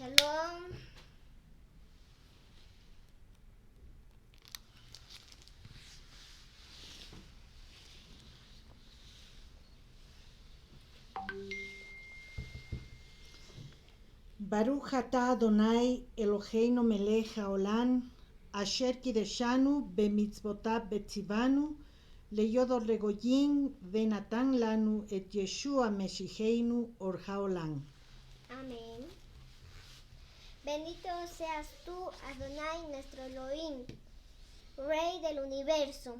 Shalom. Baruch atah Adonai Eloheinu melech haolam asher kideshanu bemitzvotav betzivanu leyodor regoyim venatan lanu et Yeshua Meshicheinu or haolam. Amén. Bendito seas tú, Adonai, nuestro Elohim, Rey del universo,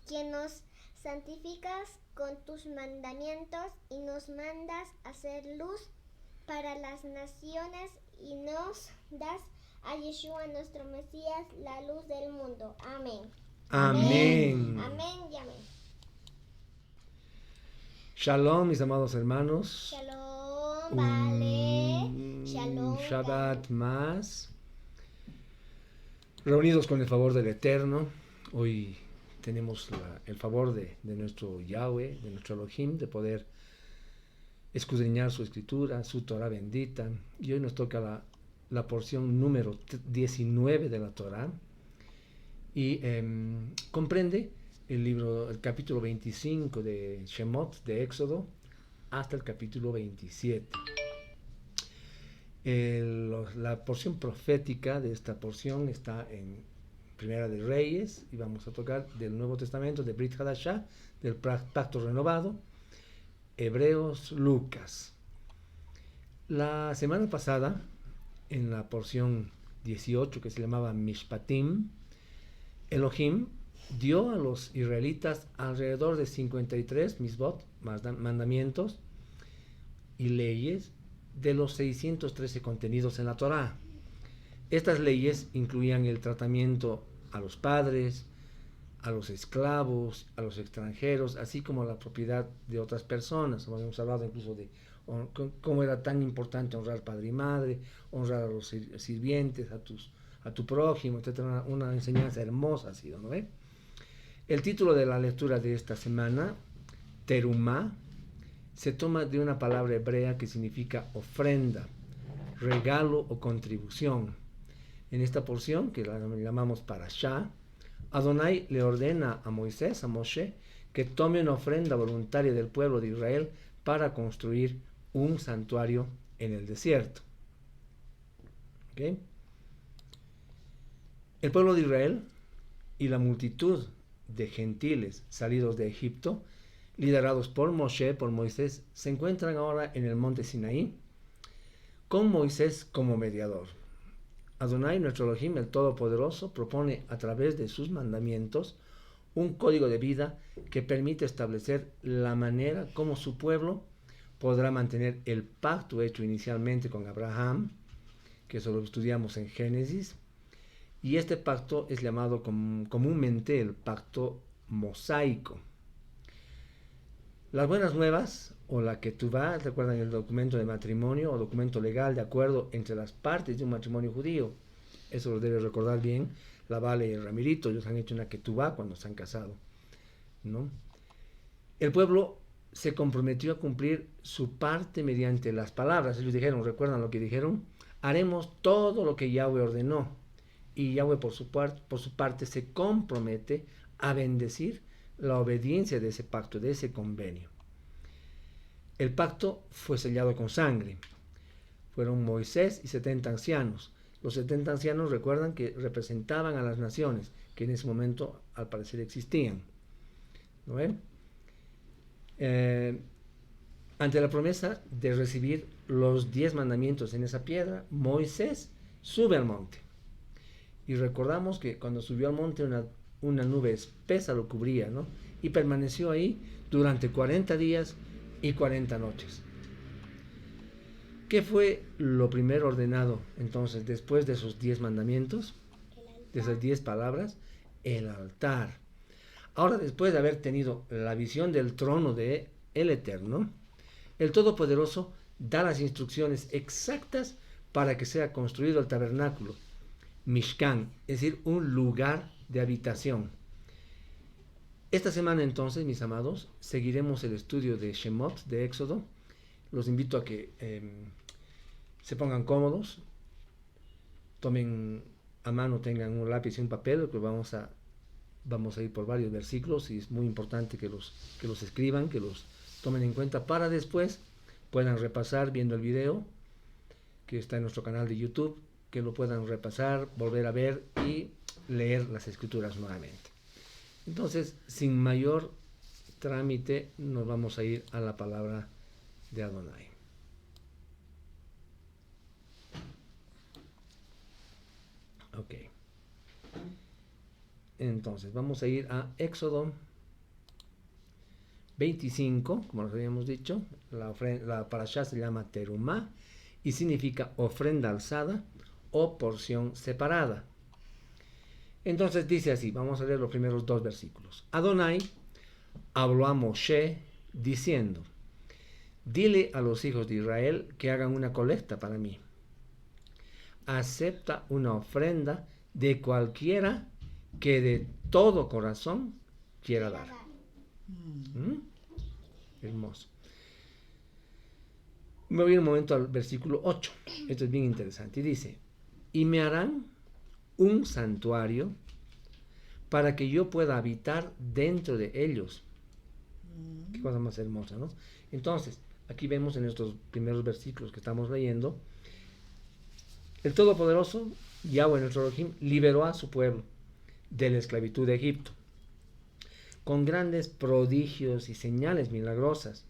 quien nos santificas con tus mandamientos y nos mandas a ser luz para las naciones y nos das a Yeshua, nuestro Mesías, la luz del mundo. Amén. Amén. Amén y amén. Shalom, mis amados hermanos. Shalom, vale. Shalom. Shabbat más. Reunidos con el favor del Eterno. Hoy tenemos el favor de nuestro Yahweh, de nuestro Elohim, de poder escudriñar su escritura, su Torah bendita. Y hoy nos toca la porción número 19 de la Torah. Y comprende el capítulo 25 de Shemot, de Éxodo, hasta el capítulo 27. La porción profética de esta porción está en Primera de Reyes, y vamos a tocar del Nuevo Testamento, de Brit Hadashah, del Pacto Renovado, Hebreos, Lucas. La semana pasada, en la porción 18, que se llamaba Mishpatim, Elohim dio a los israelitas alrededor de 53 misbot, mandamientos y leyes de los 613 contenidos en la Torá. Estas leyes incluían el tratamiento a los padres, a los esclavos, a los extranjeros, así como la propiedad de otras personas. Hemos hablado incluso de cómo era tan importante honrar padre y madre, honrar a los sirvientes, a tu prójimo, etc. Una enseñanza hermosa ha sido, ¿no? El título de la lectura de esta semana, Terumá, se toma de una palabra hebrea que significa ofrenda, regalo o contribución. En esta porción, que la llamamos Parashá, Adonai le ordena a Moisés, a Moshe, que tome una ofrenda voluntaria del pueblo de Israel para construir un santuario en el desierto. ¿Okay? El pueblo de Israel y la multitud de gentiles salidos de Egipto, liderados por Moshe, por Moisés, se encuentran ahora en el monte Sinaí, con Moisés como mediador. Adonai, nuestro Elohim, el Todopoderoso, propone a través de sus mandamientos un código de vida que permite establecer la manera como su pueblo podrá mantener el pacto hecho inicialmente con Abraham, que eso lo estudiamos en Génesis, y este pacto es llamado comúnmente el pacto mosaico. Las buenas nuevas, o la ketubá, recuerdan el documento de matrimonio o documento legal de acuerdo entre las partes de un matrimonio judío. Eso lo debe recordar bien la Vale y el Ramirito. Ellos han hecho una ketubá cuando se han casado, ¿no? El pueblo se comprometió a cumplir su parte mediante las palabras. Ellos dijeron, ¿recuerdan lo que dijeron? Haremos todo lo que Yahweh ordenó. Y Yahweh por su parte se compromete a bendecir la obediencia de ese pacto, de ese convenio. El pacto fue sellado con sangre. Fueron Moisés y 70 ancianos. Los 70 ancianos recuerdan que representaban a las naciones, que en ese momento al parecer existían. ¿No ven? Ante la promesa de recibir los 10 mandamientos en esa piedra, Moisés sube al monte. Y recordamos que cuando subió al monte una nube espesa lo cubría, ¿no? Y permaneció ahí durante 40 días y 40 noches. ¿Qué fue lo primero ordenado entonces después de esos 10 mandamientos? De esas 10 palabras, el altar. Ahora, después de haber tenido la visión del trono de el Eterno, el Todopoderoso da las instrucciones exactas para que sea construido el tabernáculo, Mishkan, es decir, un lugar de habitación. Esta semana entonces, mis amados, seguiremos el estudio de Shemot, de Éxodo. Los invito a que se pongan cómodos tomen a mano, tengan un lápiz y un papel, que vamos a ir por varios versículos y es muy importante que los escriban, que los tomen en cuenta para después puedan repasar viendo el video que está en nuestro canal de YouTube, que lo puedan repasar, volver a ver y leer las escrituras nuevamente. Entonces, sin mayor trámite, nos vamos a ir a la palabra de Adonai. Ok. Entonces, vamos a ir a Éxodo 25, como les habíamos dicho. La parashá se llama Terumá y significa ofrenda alzada o porción separada. Entonces dice así, vamos a leer los primeros 2 versículos. Adonai habló a Moshe diciendo: dile a los hijos de Israel que hagan una colecta para mí. Acepta una ofrenda de cualquiera que de todo corazón quiera dar. Hermoso. Me voy un momento al versículo 8. Esto es bien interesante. Y dice: y me harán un santuario para que yo pueda habitar dentro de ellos. Qué cosa más hermosa, ¿no? Entonces, aquí vemos en estos primeros versículos que estamos leyendo, el Todopoderoso, Yahweh nuestro Elohim, liberó a su pueblo de la esclavitud de Egipto, con grandes prodigios y señales milagrosas.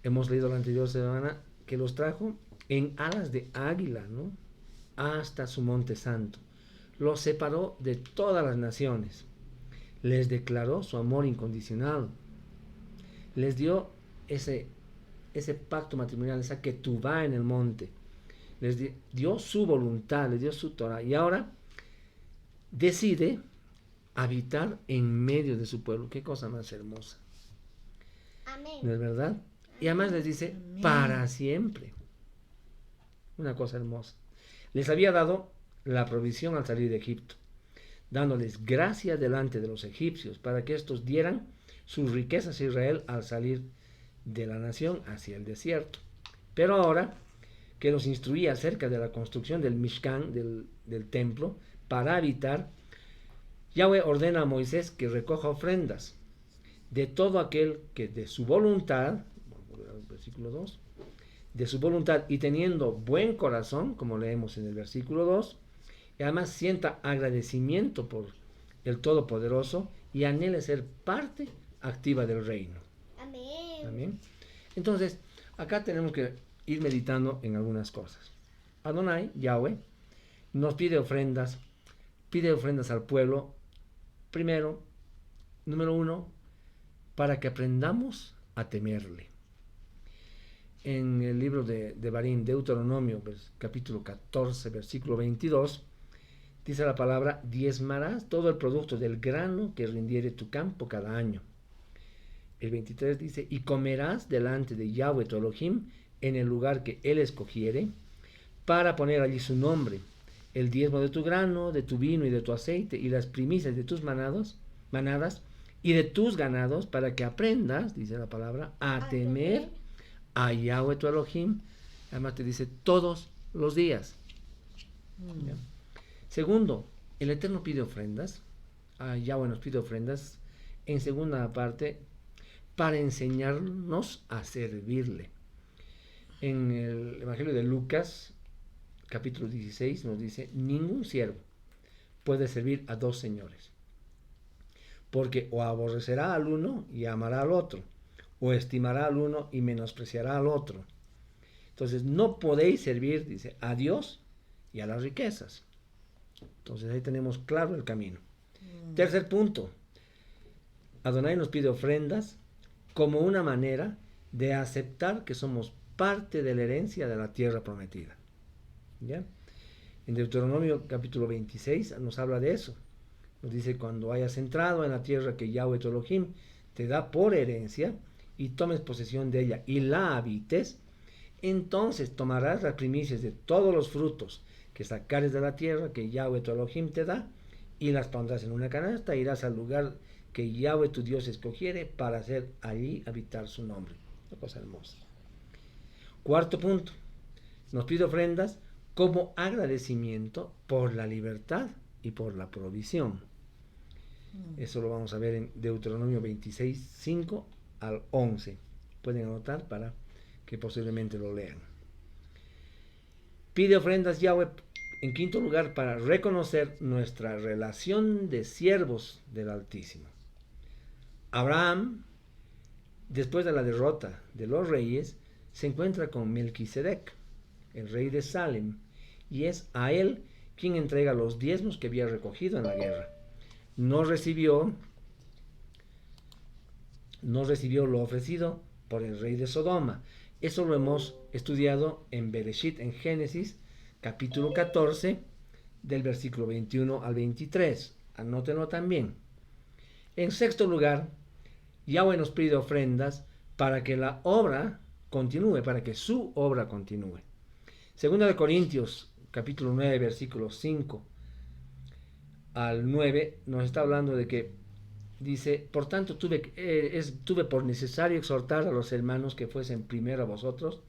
Hemos leído la anterior semana que los trajo en alas de águila, ¿no?, hasta su monte santo. Los separó de todas las naciones. Les declaró su amor incondicional. Les dio ese pacto matrimonial, esa ketubá en el monte. Les dio su voluntad, les dio su Torah. Y ahora decide habitar en medio de su pueblo. Qué cosa más hermosa. Amén. ¿No es verdad? Y además les dice, amén, para siempre. Una cosa hermosa. Les había dado la provisión al salir de Egipto, dándoles gracia delante de los egipcios para que estos dieran sus riquezas a Israel al salir de la nación hacia el desierto. Pero ahora que los instruía acerca de la construcción del Mishkan, del templo, para habitar, Yahweh ordena a Moisés que recoja ofrendas de todo aquel que de su voluntad, versículo 2, de su voluntad y teniendo buen corazón, como leemos en el versículo 2, y además sienta agradecimiento por el Todopoderoso y anhele ser parte activa del reino. Amén. Amén. Entonces, acá tenemos que ir meditando en algunas cosas. Adonai, Yahweh, nos pide ofrendas al pueblo, primero, número 1, para que aprendamos a temerle. En el libro de Barín, Deuteronomio, capítulo 14, versículo 22, dice la palabra: diezmarás todo el producto del grano que rindiere tu campo cada año. El 23 dice: y comerás delante de Yahweh tu Elohim en el lugar que él escogiere, para poner allí su nombre, el diezmo de tu grano, de tu vino y de tu aceite, y las primicias de tus manadas, y de tus ganados, para que aprendas, dice la palabra, a temer a Yahweh tu Elohim. Además te dice todos los días. ¿Ya? Segundo, el Eterno pide ofrendas. Yahweh nos pide ofrendas, en segunda parte, para enseñarnos a servirle. En el Evangelio de Lucas, capítulo 16, nos dice: ningún siervo puede servir a 2 señores, porque o aborrecerá al uno y amará al otro, o estimará al uno y menospreciará al otro. Entonces no podéis servir, dice, a Dios y a las riquezas. Entonces ahí tenemos claro el camino. Tercer punto, Adonai nos pide ofrendas como una manera de aceptar que somos parte de la herencia de la tierra prometida. ¿Ya? En Deuteronomio capítulo 26 nos habla de eso. Nos dice: cuando hayas entrado en la tierra que Yahweh tu Elohim te da por herencia, y tomes posesión de ella y la habites, entonces tomarás las primicias de todos los frutos que sacares de la tierra que Yahweh tu Elohim te da, y las pondrás en una canasta, e irás al lugar que Yahweh tu Dios escogiere para hacer allí habitar su nombre. Una cosa hermosa. Cuarto punto, nos pide ofrendas como agradecimiento por la libertad y por la provisión. Eso lo vamos a ver en Deuteronomio 26, 5 al 11. Pueden anotar para que posiblemente lo lean. Pide ofrendas Yahweh, en quinto lugar, para reconocer nuestra relación de siervos del Altísimo. Abraham, después de la derrota de los reyes, se encuentra con Melquisedec, el rey de Salem, y es a él quien entrega los diezmos que había recogido en la guerra. No recibió lo ofrecido por el rey de Sodoma. Eso lo hemos estudiado en Bereshit, en Génesis, capítulo 14, del versículo 21 al 23. Anótenlo también. En sexto lugar, Yahweh nos pide ofrendas para que la obra continúe, para que su obra continúe. Segunda de Corintios, capítulo 9, versículos 5 al 9, nos está hablando de que dice: por tanto tuve por necesario exhortar a los hermanos que fuesen primero a vosotros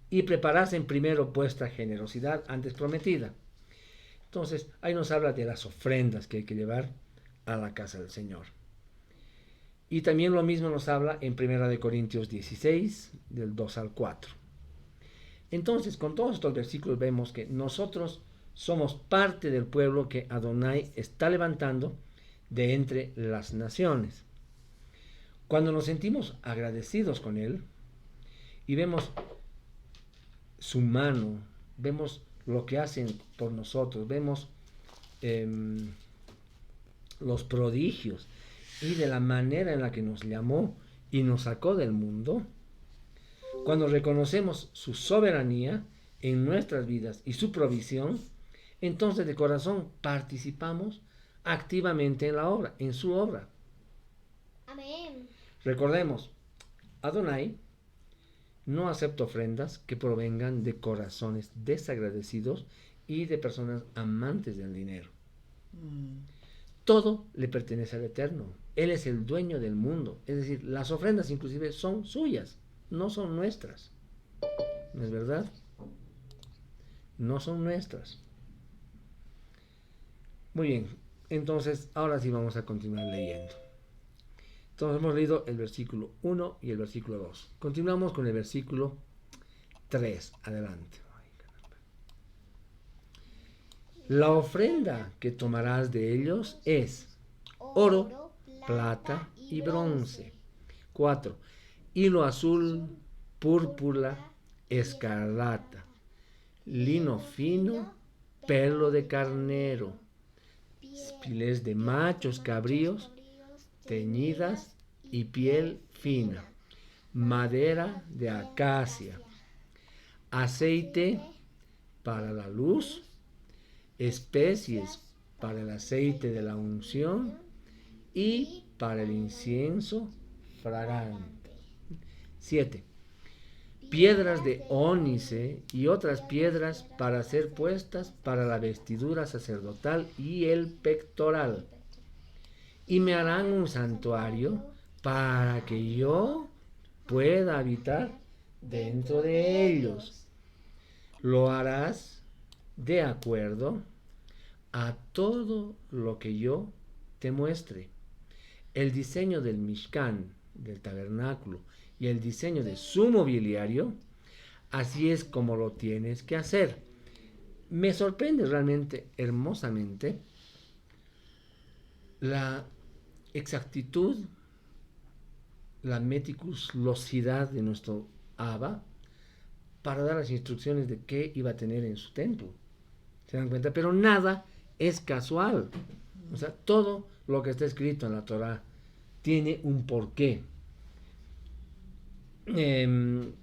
y preparasen primero vuestra generosidad antes prometida. Entonces, ahí nos habla de las ofrendas que hay que llevar a la casa del Señor. Y también lo mismo nos habla en 1 Corintios 16, del 2 al 4. Entonces, con todos estos versículos vemos que nosotros somos parte del pueblo que Adonai está levantando de entre las naciones. Cuando nos sentimos agradecidos con Él y vemos su mano, vemos lo que hacen por nosotros, vemos los prodigios y de la manera en la que nos llamó y nos sacó del mundo, cuando reconocemos su soberanía en nuestras vidas y su provisión, entonces de corazón participamos activamente en la obra, en su obra. Amén. Recordemos, Adonai no acepta ofrendas que provengan de corazones desagradecidos y de personas amantes del dinero. Todo le pertenece al Eterno. Él es el dueño del mundo. Es decir, las ofrendas inclusive son suyas, no son nuestras. ¿No es verdad? No son nuestras. Muy bien, entonces ahora sí vamos a continuar leyendo. Entonces hemos leído el versículo 1 y el versículo 2. Continuamos con el versículo 3. Adelante. La ofrenda que tomarás de ellos es oro, plata y bronce. 4. Hilo azul, púrpura, escarlata, lino fino, pelo de carnero, pieles de machos cabríos, teñidas y piel fina, madera de acacia, aceite para la luz, especies para el aceite de la unción y para el incienso fragante. 7. Piedras de ónice y otras piedras para ser puestas para la vestidura sacerdotal y el pectoral. Y me harán un santuario para que yo pueda habitar dentro de ellos. Lo harás de acuerdo a todo lo que yo te muestre. El diseño del Mishkan, del tabernáculo, y el diseño de su mobiliario, así es como lo tienes que hacer. Me sorprende realmente hermosamente la exactitud, la meticulosidad de nuestro Abba para dar las instrucciones de qué iba a tener en su templo. ¿Se dan cuenta? Pero nada es casual. O sea, todo lo que está escrito en la Torah tiene un porqué. Estén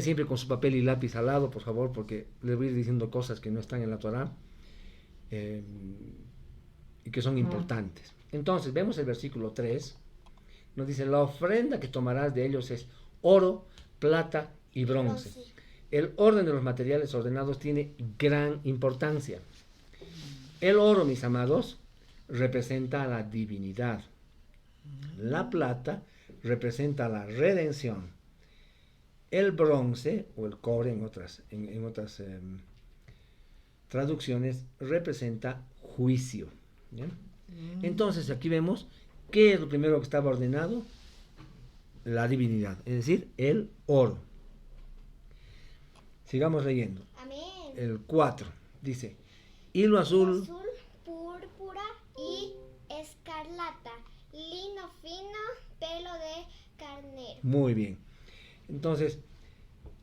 siempre con su papel y lápiz al lado, por favor, porque les voy a ir diciendo cosas que no están en la Torah y que son importantes. Entonces, vemos el versículo 3. Nos dice: la ofrenda que tomarás de ellos es oro, plata y bronce. El orden de los materiales ordenados tiene gran importancia. El oro, mis amados, representa a la divinidad. La plata representa la redención. El bronce, o el cobre en otras traducciones representa juicio. ¿Bien? Entonces aquí vemos qué es lo primero que estaba ordenado: la divinidad, es decir, el oro. Sigamos leyendo. Amén. El 4 dice: hilo azul. Azul, púrpura y escarlata, lino fino, pelo de carnero. Muy bien. Entonces,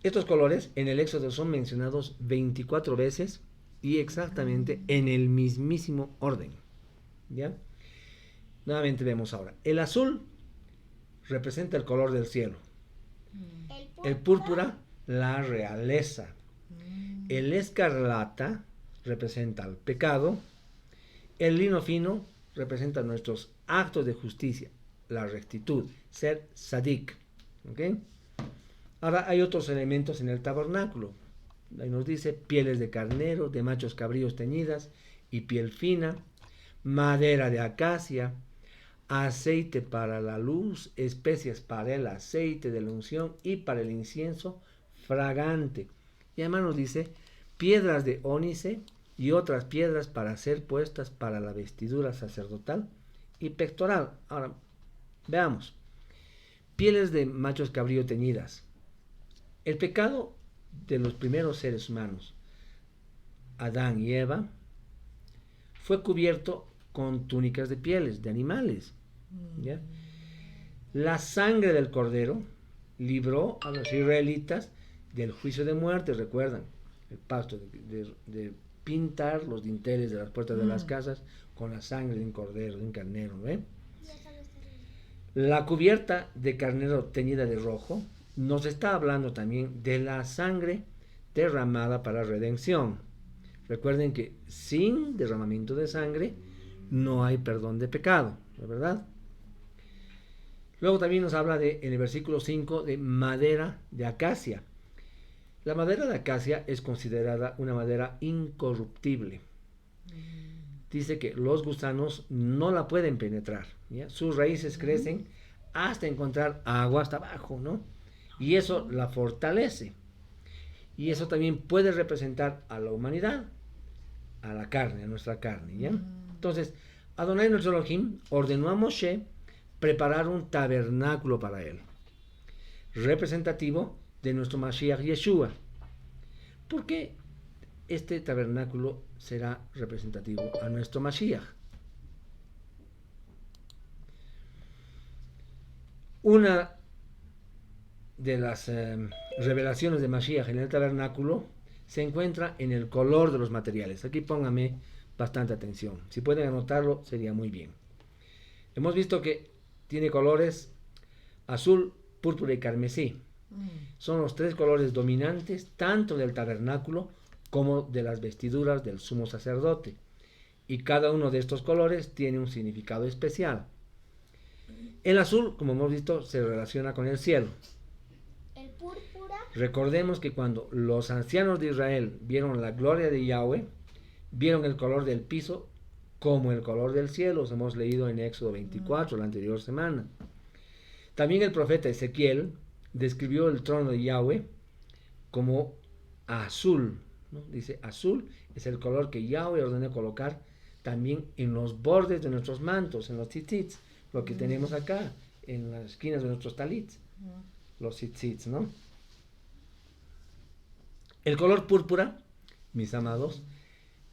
estos colores en el Éxodo son mencionados 24 veces y exactamente en el mismísimo orden. ¿Ya? Nuevamente vemos ahora. El azul representa el color del cielo. El púrpura, la realeza. El escarlata representa el pecado. El lino fino representa nuestros actos de justicia, la rectitud, ser sadik. ¿Ok? Ahora hay otros elementos en el tabernáculo. Ahí nos dice pieles de carnero, de machos cabríos teñidas y piel fina, madera de acacia, aceite para la luz, especias para el aceite de la unción y para el incienso fragante. Y además nos dice piedras de ónice y otras piedras para ser puestas para la vestidura sacerdotal y pectoral. Ahora, veamos. Pieles de machos cabrío teñidas. El pecado de los primeros seres humanos, Adán y Eva, fue cubierto con túnicas de pieles de animales. ¿Ya? La sangre del cordero libró a los israelitas del juicio de muerte. Recuerdan el pacto de pintar los dinteles de las puertas de las casas con la sangre de un cordero, de un carnero, ¿no? La cubierta de carnero teñida de rojo nos está hablando también de la sangre derramada para redención. Recuerden que sin derramamiento de sangre no hay perdón de pecado, ¿no es verdad? Luego también nos habla en el versículo 5 de madera de acacia. La madera de acacia es considerada una madera incorruptible. Dice que los gusanos no la pueden penetrar, ¿ya? Sus raíces crecen hasta encontrar agua hasta abajo, ¿no? Y eso la fortalece. Y eso también puede representar a la humanidad, a la carne, a nuestra carne, ¿ya? Entonces, Adonai nuestro Elohim ordenó a Moshe preparar un tabernáculo para él, representativo de nuestro Mashiach Yeshua. ¿Por qué este tabernáculo será representativo a nuestro Mashiach? Una de las revelaciones de Mashiach en el tabernáculo se encuentra en el color de los materiales. Aquí póngame bastante atención. Si pueden anotarlo, sería muy bien. Hemos visto que tiene colores azul, púrpura y carmesí. Son los tres colores dominantes tanto del tabernáculo como de las vestiduras del sumo sacerdote. Y cada uno de estos colores tiene un significado especial. El azul, como hemos visto, se relaciona con el cielo. El púrpura. Recordemos que cuando los ancianos de Israel vieron la gloria de Yahweh, vieron el color del piso como el color del cielo. Os hemos leído en Éxodo 24 la anterior semana. También el profeta Ezequiel describió el trono de Yahweh como azul, ¿no? Dice, azul es el color que Yahweh ordenó colocar también en los bordes de nuestros mantos, en los tzitzits, lo que tenemos acá, en las esquinas de nuestros talits, los tzitzits, ¿no? El color púrpura, mis amados,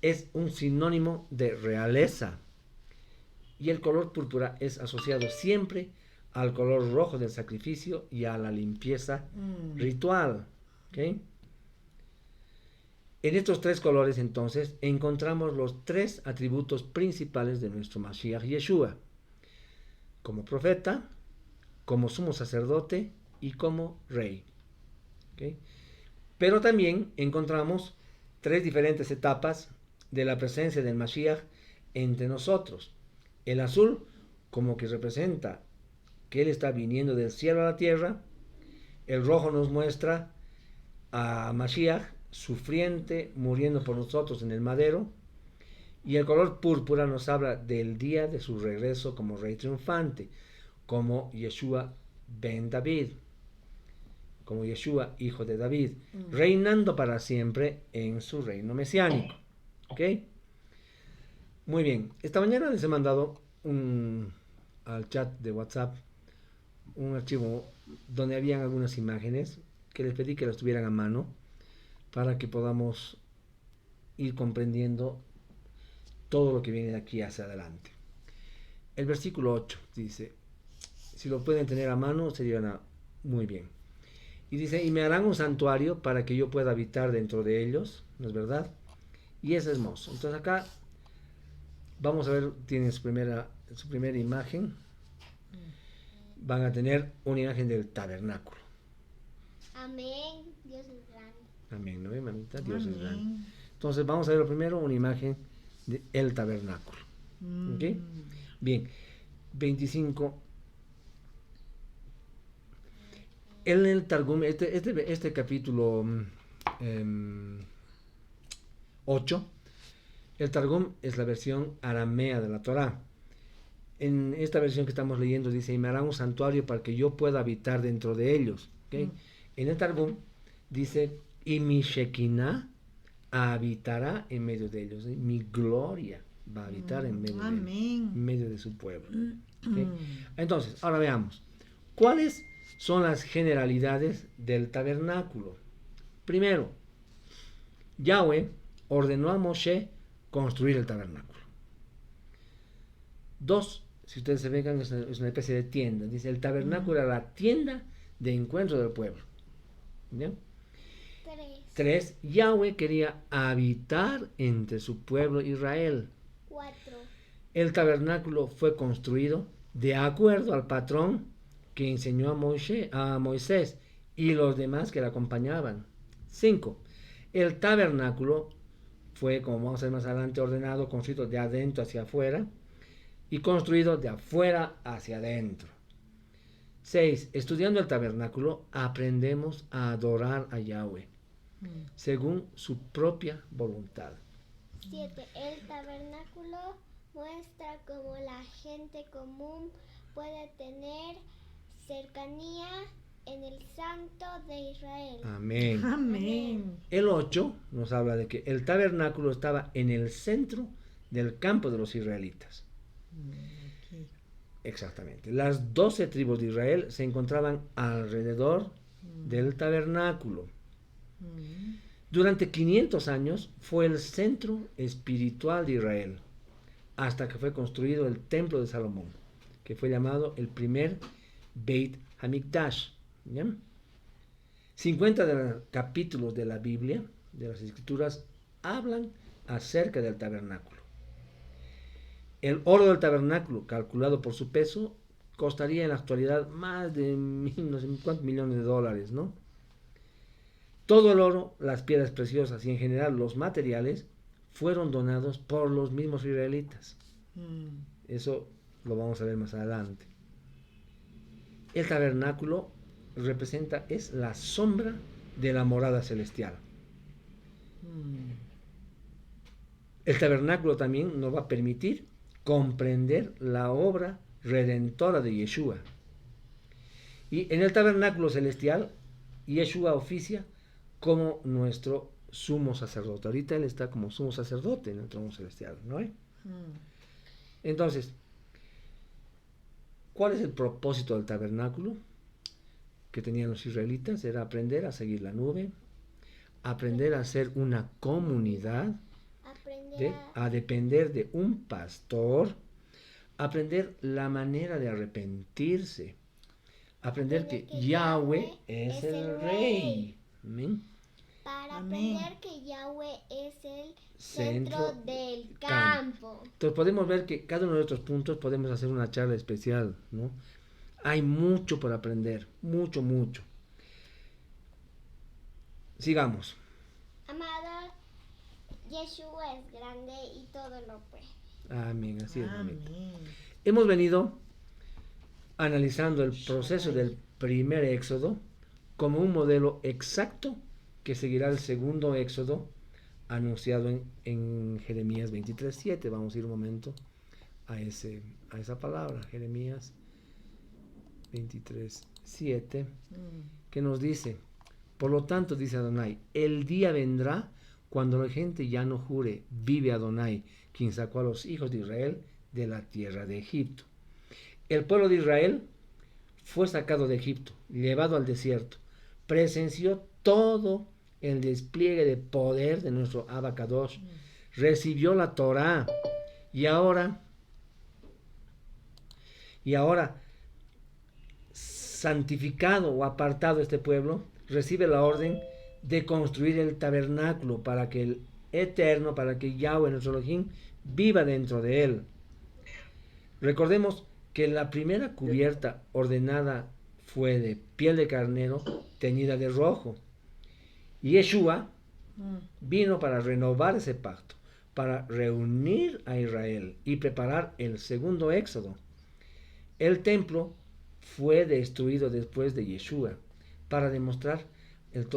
es un sinónimo de realeza, y el color púrpura es asociado siempre al color rojo del sacrificio y a la limpieza ritual. ¿Okay? En estos tres colores, entonces, encontramos los tres atributos principales de nuestro Mashiach Yeshua: como profeta, como sumo sacerdote y como rey. ¿Okay? Pero también encontramos tres diferentes etapas de la presencia del Mashiach entre nosotros. El azul, como que representa que Él está viniendo del cielo a la tierra. El rojo nos muestra a Mashiach sufriente, muriendo por nosotros en el madero. Y el color púrpura nos habla del día de su regreso como rey triunfante, como Yeshua ben David, como Yeshua hijo de David, reinando para siempre en su reino mesiánico. ¿Ok? Muy bien. Esta mañana les he mandado al chat de WhatsApp un archivo donde habían algunas imágenes que les pedí que las tuvieran a mano para que podamos ir comprendiendo todo lo que viene de aquí hacia adelante. El versículo 8 dice, si lo pueden tener a mano sería muy bien. Y dice, y me harán un santuario para que yo pueda habitar dentro de ellos, ¿no es verdad? Y es hermoso. Entonces acá vamos a ver, tienen su primera imagen. Van a tener una imagen del tabernáculo. Amén. Dios es grande. Amén, ¿no ve, mamita? Dios es Amén. grande. Entonces vamos a ver primero una imagen del tabernáculo. ¿Ok? Bien, 25. En el Targum, este capítulo 8, el Targum es la versión aramea de la Torá. En esta versión que estamos leyendo dice, y me hará un santuario para que yo pueda habitar dentro de ellos. ¿Okay? En el Targum dice, y mi Shekinah habitará en medio de ellos. Mi gloria va a habitar en medio, en medio de su pueblo. ¿Okay? Entonces, ahora veamos. ¿Cuáles son las generalidades del tabernáculo? Primero, Yahweh ordenó a Moshe construir el tabernáculo. 2, si ustedes se fijan, es una especie de tienda. Dice, el tabernáculo era la tienda de encuentro del pueblo. ¿Bien? 3, Yahweh quería habitar entre su pueblo Israel. 4, el tabernáculo fue construido de acuerdo al patrón que enseñó a Moisés y los demás que le acompañaban. 5, el tabernáculo fue, como vamos a ver más adelante, ordenado, construido de adentro hacia afuera y construido de afuera hacia adentro. 6, estudiando el tabernáculo aprendemos a adorar a Yahweh según su propia voluntad. 7, el tabernáculo muestra cómo la gente común puede tener cercanía en el Santo de Israel. Amén. Amén. El 8 nos habla de que el tabernáculo estaba en el centro del campo de los israelitas. Aquí. Exactamente. Las 12 tribus de Israel se encontraban alrededor del tabernáculo. Durante 500 años fue el centro espiritual de Israel, hasta que fue construido el templo de Salomón, que fue llamado el primer Beit Hamikdash. ¿Ya? 50 de los capítulos de la Biblia, de las Escrituras, hablan acerca del tabernáculo. El oro del tabernáculo, calculado por su peso, costaría en la actualidad más de no sé cuántos millones de dólares, ¿no? Todo el oro, las piedras preciosas y en general los materiales fueron donados por los mismos israelitas. Eso lo vamos a ver más adelante. El tabernáculo es la sombra de la morada celestial. El tabernáculo también nos va a permitir comprender la obra redentora de Yeshua. Y en el tabernáculo celestial, Yeshua oficia como nuestro sumo sacerdote. Ahorita él está como sumo sacerdote en el trono celestial, ¿no? Entonces, ¿cuál es el propósito del tabernáculo que tenían los israelitas? Era aprender a seguir la nube, aprender a ser una comunidad, a depender de un pastor, aprender la manera de arrepentirse, aprender que Yahweh es el rey. Amén. Para aprender que Yahweh es el centro del campo. Entonces podemos ver que cada uno de estos puntos podemos hacer una charla especial, ¿no? Hay mucho por aprender, mucho, mucho. Sigamos. Amado, Yeshua es grande y todo lo puede. Amén, así es, mamita. Hemos venido analizando el proceso del primer éxodo como un modelo exacto que seguirá el segundo éxodo anunciado en Jeremías 23:7. Vamos a ir un momento a esa palabra, Jeremías 23:7, que nos dice: por lo tanto, dice Adonai, el día vendrá cuando la gente ya no jure, vive Adonai, quien sacó a los hijos de Israel de la tierra de Egipto. El pueblo de Israel fue sacado de Egipto, llevado al desierto, presenció todo el despliegue de poder de nuestro Abacadosh, recibió la Torá y ahora santificado o apartado este pueblo, recibe la orden de construir el tabernáculo para que el Eterno, para que Yahweh, nuestro Elohim, viva dentro de él. Recordemos que la primera cubierta ordenada fue de piel de carnero teñida de rojo. Y Yeshua vino para renovar ese pacto, para reunir a Israel y preparar el segundo éxodo. El templo fue destruido después de Yeshua para demostrar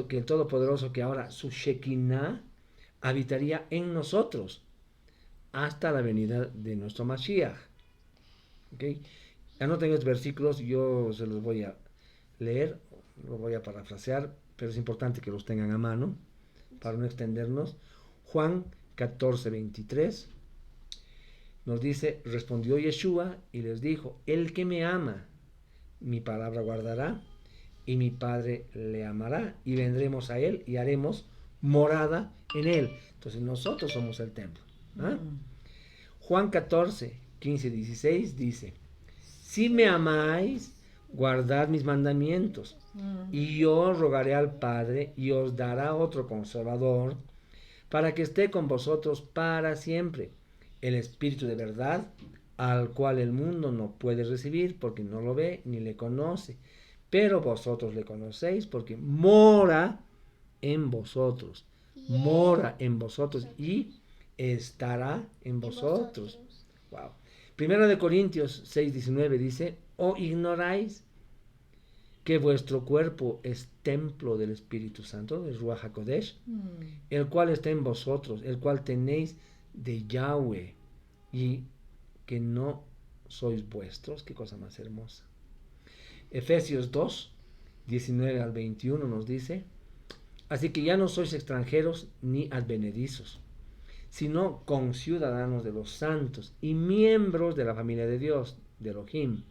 que el Todopoderoso, que ahora su Shekinah habitaría en nosotros hasta la venida de nuestro Mashiach. ¿Okay? Anoten estos versículos, yo se los voy a leer, los voy a parafrasear, pero es importante que los tengan a mano para no extendernos. Juan 14:23 nos dice: respondió Yeshua y les dijo: el que me ama, mi palabra guardará, y mi Padre le amará, y vendremos a él y haremos morada en él. Entonces nosotros somos el templo. Juan 14:15-16 dice: si me amáis, guardad mis mandamientos, y yo rogaré al Padre y os dará otro consolador para que esté con vosotros para siempre, el Espíritu de verdad, al cual el mundo no puede recibir porque no lo ve ni le conoce, pero vosotros le conocéis porque mora en vosotros, mora en vosotros y estará en vosotros. Wow. Primero de Corintios 6:19 dice: ¿o ignoráis que vuestro cuerpo es templo del Espíritu Santo, del Ruach HaKodesh, el cual está en vosotros, el cual tenéis de Yahweh, y que no sois vuestros? Qué cosa más hermosa. Efesios 2:19-21 nos dice: así que ya no sois extranjeros ni advenedizos, sino conciudadanos de los santos y miembros de la familia de Dios, de Elohim,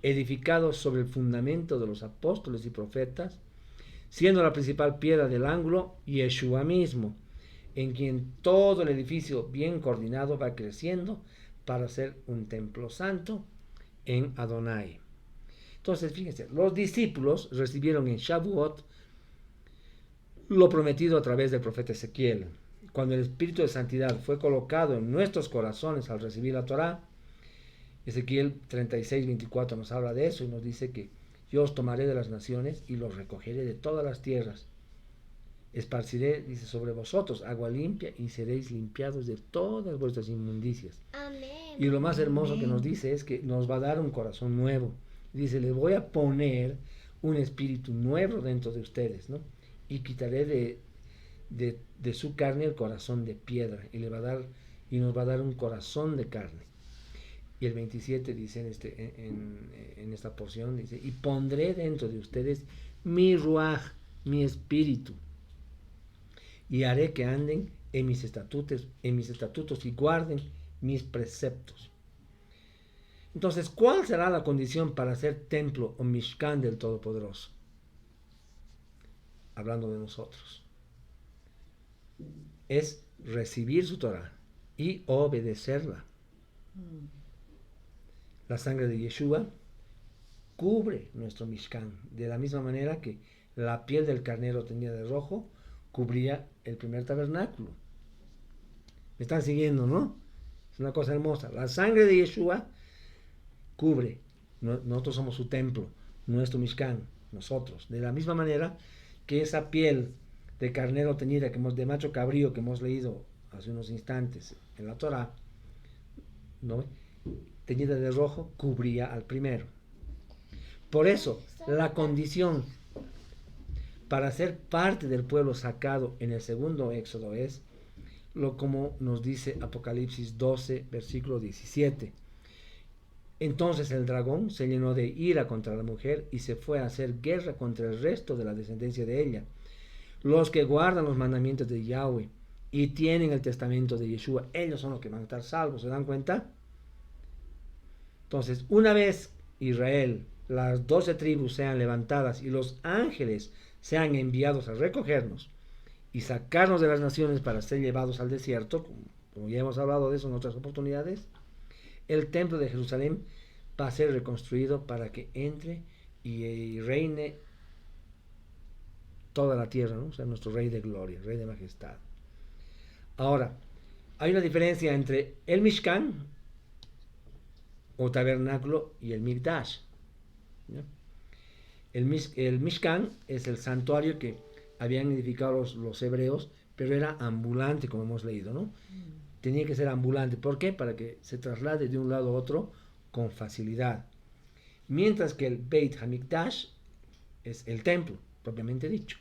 edificados sobre el fundamento de los apóstoles y profetas, siendo la principal piedra del ángulo Yeshua mismo, en quien todo el edificio bien coordinado va creciendo para ser un templo santo en Adonai. Entonces, fíjense, los discípulos recibieron en Shavuot lo prometido a través del profeta Ezequiel. Cuando el Espíritu de Santidad fue colocado en nuestros corazones al recibir la Torá, Ezequiel 36:24 nos habla de eso y nos dice que yo os tomaré de las naciones y los recogeré de todas las tierras. Esparciré, dice, sobre vosotros agua limpia y seréis limpiados de todas vuestras inmundicias. Amén. Y lo más hermoso que nos dice es que nos va a dar un corazón nuevo. Dice: les voy a poner un espíritu nuevo dentro de ustedes, ¿no? Y quitaré de su carne el corazón de piedra y nos va a dar un corazón de carne. Y el 27 dice en esta porción, dice: y pondré dentro de ustedes mi ruaj, mi espíritu, y haré que anden en mis estatutos y guarden mis preceptos. Entonces, ¿cuál será la condición para ser templo o Mishkan del Todopoderoso? Hablando de nosotros, es recibir su Torah y obedecerla. La sangre de Yeshua cubre nuestro Mishkan, de la misma manera que la piel del carnero teñida de rojo cubría el primer tabernáculo. ¿Me están siguiendo, no? Es una cosa hermosa. La sangre de Yeshua cubre. Nosotros somos su templo, nuestro Mishkan, nosotros. De la misma manera que esa piel de carnero teñida, de macho cabrío, que hemos leído hace unos instantes en la Torah, ¿no?, teñida de rojo, cubría al primero. Por eso, la condición para ser parte del pueblo sacado en el segundo éxodo es como nos dice Apocalipsis 12, versículo 17. Entonces el dragón se llenó de ira contra la mujer y se fue a hacer guerra contra el resto de la descendencia de ella, los que guardan los mandamientos de Yahweh y tienen el testamento de Yeshua, ellos son los que van a estar salvos, ¿se dan cuenta? Entonces, una vez Israel, las 12 tribus sean levantadas y los ángeles sean enviados a recogernos y sacarnos de las naciones para ser llevados al desierto, como ya hemos hablado de eso en otras oportunidades, el templo de Jerusalén va a ser reconstruido para que entre y reine toda la tierra, ¿no? O sea, nuestro Rey de gloria, Rey de majestad. Ahora, hay una diferencia entre el Mishkan o tabernáculo y el Mikdash, ¿no? El Mishkan es el santuario que habían edificado los hebreos, pero era ambulante, como hemos leído, ¿no? Tenía que ser ambulante. ¿Por qué? Para que se traslade de un lado a otro con facilidad. Mientras que el Beit HaMikdash es el templo, propiamente dicho,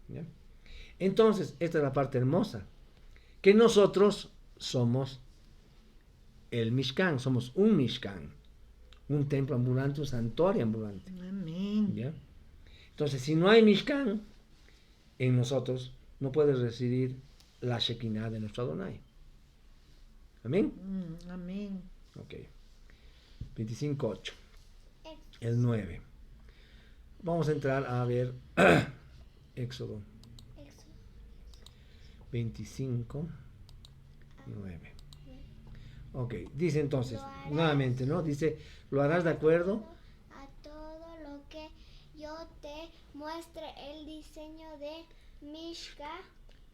¿ya? Entonces, esta es la parte hermosa, que nosotros somos el Mishkan, somos un Mishkan, un templo ambulante, un santuario ambulante. Amén. ¿Ya? Entonces, si no hay Mishkan en nosotros, no puede residir la Shekinah de nuestro Adonai. ¿Amén? Amén. Ok. 25.8. Éxodo. El 9. Vamos a entrar a ver Éxodo 25, 9. Ok, dice entonces, Lo harás nuevamente, ¿no? Dice, lo harás de acuerdo a todo lo que yo te muestre el diseño de Mishka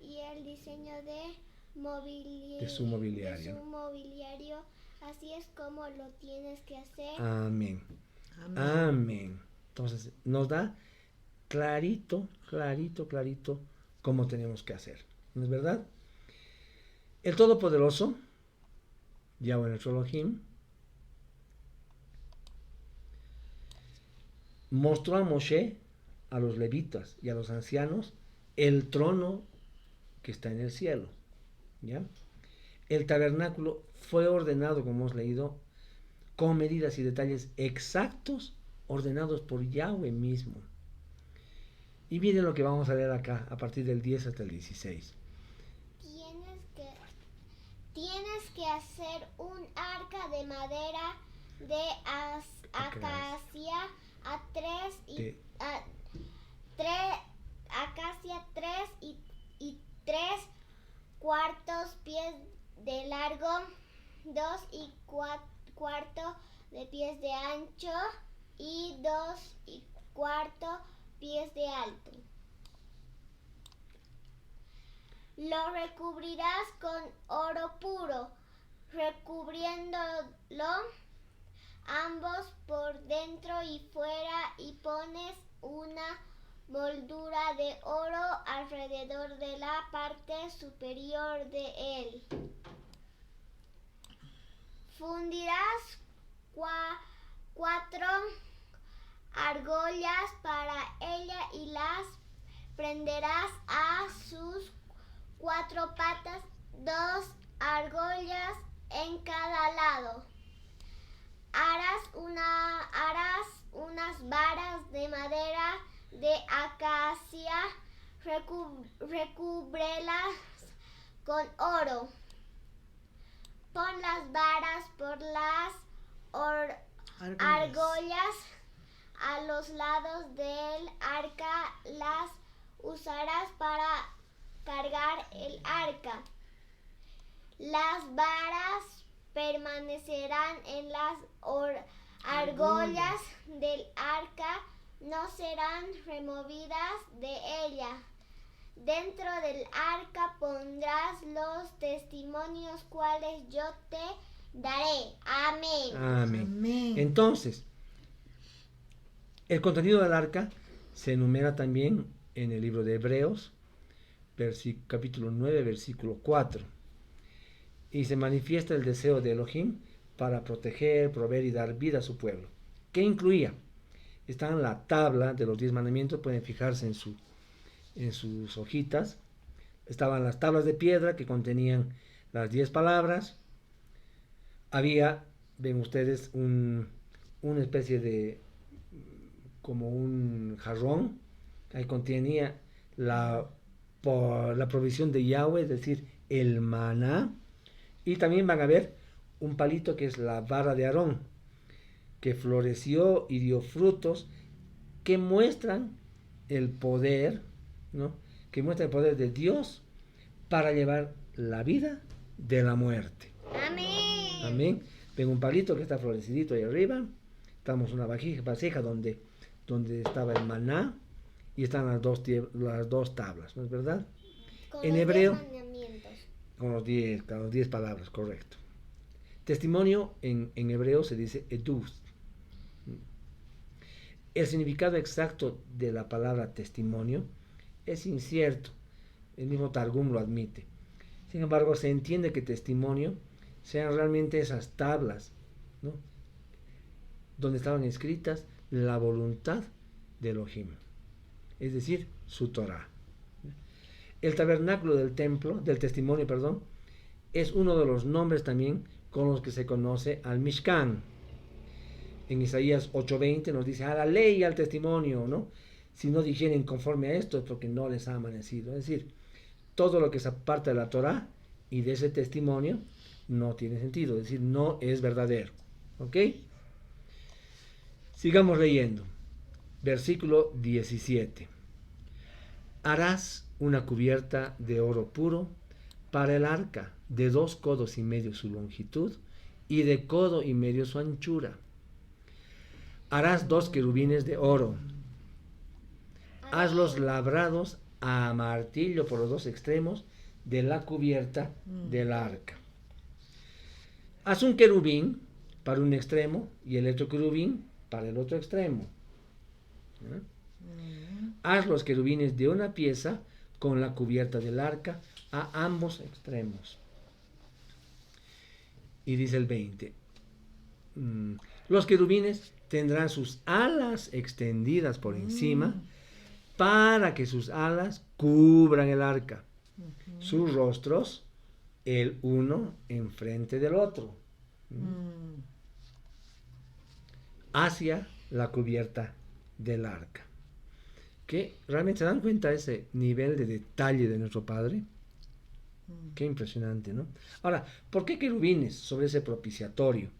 y el diseño de su mobiliario. de su mobiliario. Así es como lo tienes que hacer. Amén. Amén. Amén. Entonces, nos da clarito cómo tenemos que hacer. ¿No es verdad? El Todopoderoso, Yahweh nuestro Elohim, mostró a Moshe, a los levitas y a los ancianos el trono que está en el cielo. ¿Ya? El tabernáculo fue ordenado, como hemos leído, con medidas y detalles exactos ordenados por Yahweh mismo. Y miren lo que vamos a leer acá, a partir del 10 hasta el 16. Tienes que hacer un arca de madera de acacia a 3 pies de largo, 2 pies de ancho y 2 pies de alto. Lo recubrirás con oro puro, recubriéndolo ambos por dentro y fuera, y pones una moldura de oro alrededor de la parte superior de él. Fundirás 4 argollas para ella y las prenderás a sus 4 patas, 2 argollas en cada lado. Harás unas varas de madera de acacia, recúbrelas con oro. Pon las varas por las argollas a los lados del arca, las usarás para cargar el arca. Las varas permanecerán en las argollas del arca, no serán removidas de ella. Dentro del arca pondrás los testimonios cuales yo te daré. Amén. Amén. Amén. Entonces, el contenido del arca se enumera también en el libro de Hebreos, capítulo 9, versículo 4. Y se manifiesta el deseo de Elohim para proteger, proveer y dar vida a su pueblo. ¿Qué incluía? Está en la tabla de los 10 mandamientos, pueden fijarse en sus hojitas. Estaban las tablas de piedra que contenían las 10 palabras. Había, ven ustedes, una especie de, como un jarrón, ahí contenía por la provisión de Yahweh, es decir, el maná. Y también van a ver un palito que es la vara de Aarón, que floreció y dio frutos que muestran el poder, ¿no? Que muestra el poder de Dios para llevar la vida de la muerte. Amén. Amén. Ven un palito que está florecidito ahí arriba. Estamos en una vasija donde estaba el maná y están las dos tablas, ¿no es verdad? Con En los hebreo, 10 mandamientos. con los 10 palabras, correcto. Testimonio en hebreo se dice edus. El significado exacto de la palabra testimonio es incierto. El mismo Targum lo admite. Sin embargo, se entiende que testimonio sean realmente esas tablas, ¿no? Donde estaban escritas la voluntad de Elohim, es decir, su Torah. El tabernáculo del templo, del testimonio, perdón, es uno de los nombres también con los que se conoce al Mishkan. En Isaías 8:20 nos dice, a la ley y al testimonio, ¿no? Si no digieren conforme a esto es porque no les ha amanecido. Es decir, todo lo que se aparta de la Torah y de ese testimonio no tiene sentido, es decir, no es verdadero. ¿Ok? Sigamos leyendo. Versículo 17. Harás una cubierta de oro puro para el arca, de 2 codos y medio su longitud y de codo y medio su anchura. Harás 2 querubines de oro. Hazlos labrados a martillo por los 2 extremos de la cubierta del arca. Haz un querubín para un extremo y el otro querubín para el otro extremo. Haz los querubines de una pieza con la cubierta del arca a ambos extremos. Y dice el 20. Los querubines tendrán sus alas extendidas por encima para que sus alas cubran el arca. Sus rostros, el uno enfrente del otro, hacia la cubierta del arca. Que realmente se dan cuenta de ese nivel de detalle de nuestro Padre. Qué impresionante, ¿no? Ahora, ¿por qué querubines sobre ese propiciatorio?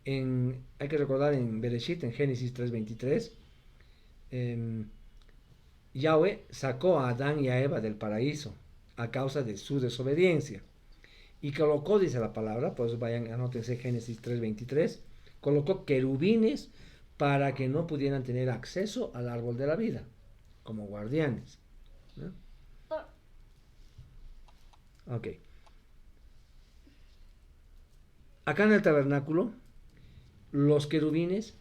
Hay que recordar en Bereshit, en Génesis 3:23, Yahweh sacó a Adán y a Eva del paraíso a causa de su desobediencia y colocó, dice la palabra, por eso vayan, anótense Génesis 3:23, colocó querubines para que no pudieran tener acceso al árbol de la vida, como guardianes, ¿no? Ok. Acá en el tabernáculo, los querubines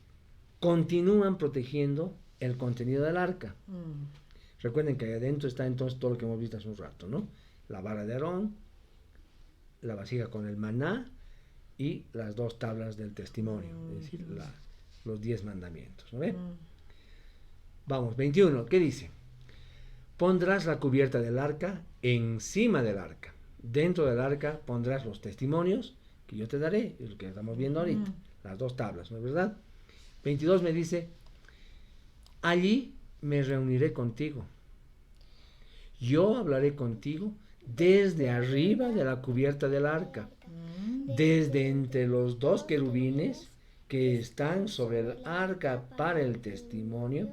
continúan protegiendo el contenido del arca. Recuerden que ahí adentro está entonces todo lo que hemos visto hace un rato, ¿no? La vara de Aarón, la vasija con el maná y las 2 tablas del testimonio, es decir, los 10 mandamientos, ¿no ve? Vamos, 21, ¿qué dice? Pondrás la cubierta del arca encima del arca. Dentro del arca pondrás los testimonios que yo te daré, es lo que estamos viendo ahorita, las 2 tablas, ¿no es verdad? 22 me dice, allí me reuniré contigo. Yo hablaré contigo desde arriba de la cubierta del arca, desde entre los 2 querubines que están sobre el arca para el testimonio,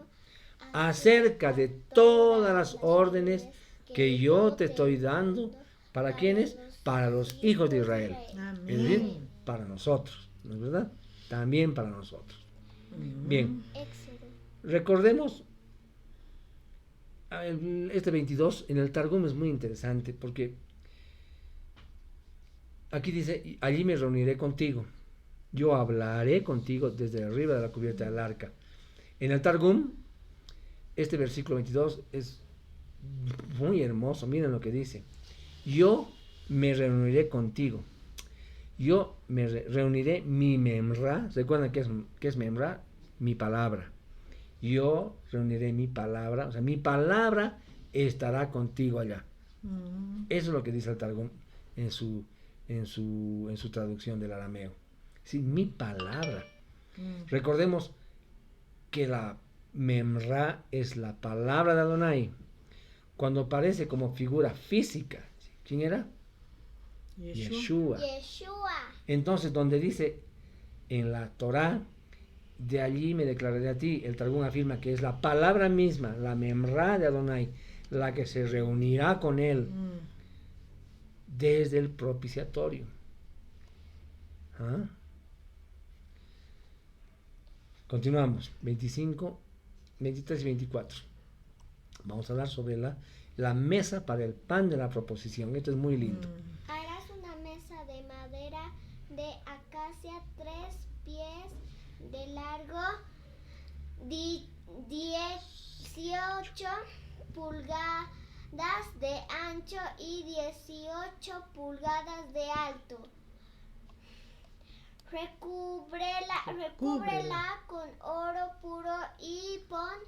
acerca de todas las órdenes que yo te estoy dando. ¿Para quiénes? Para los hijos de Israel. Amén. Es decir, para nosotros, ¿no es verdad? También para nosotros. Bien, recordemos este 22 en el Targum es muy interesante porque aquí dice, allí me reuniré contigo, yo hablaré contigo desde arriba de la cubierta del arca. En el Targum, este versículo 22 es muy hermoso, miren lo que dice, yo me reuniré contigo, yo me reuniré mi memra, ¿recuerdan qué es memra? Mi palabra. Yo reuniré mi palabra, o sea, mi palabra estará contigo allá. Eso es lo que dice el Targum en su traducción del arameo. Sí, mi palabra. Recordemos que la memra es la palabra de Adonai. cuando aparece como figura física. ¿Quién era? Yeshua. Yeshua. Entonces, donde dice en la Torá, de allí me declararé a ti, el Targum afirma que es la palabra misma, la memra de Adonai, la que se reunirá con él desde el propiciatorio. ¿Ah? Continuamos, 25, 23 y 24. Vamos a hablar sobre la mesa para el pan de la proposición. Esto es muy lindo. Harás una mesa de madera de acacia, 3 pies de largo, 18 pulgadas de ancho y 18 pulgadas de alto. Recúbrela con oro puro y pon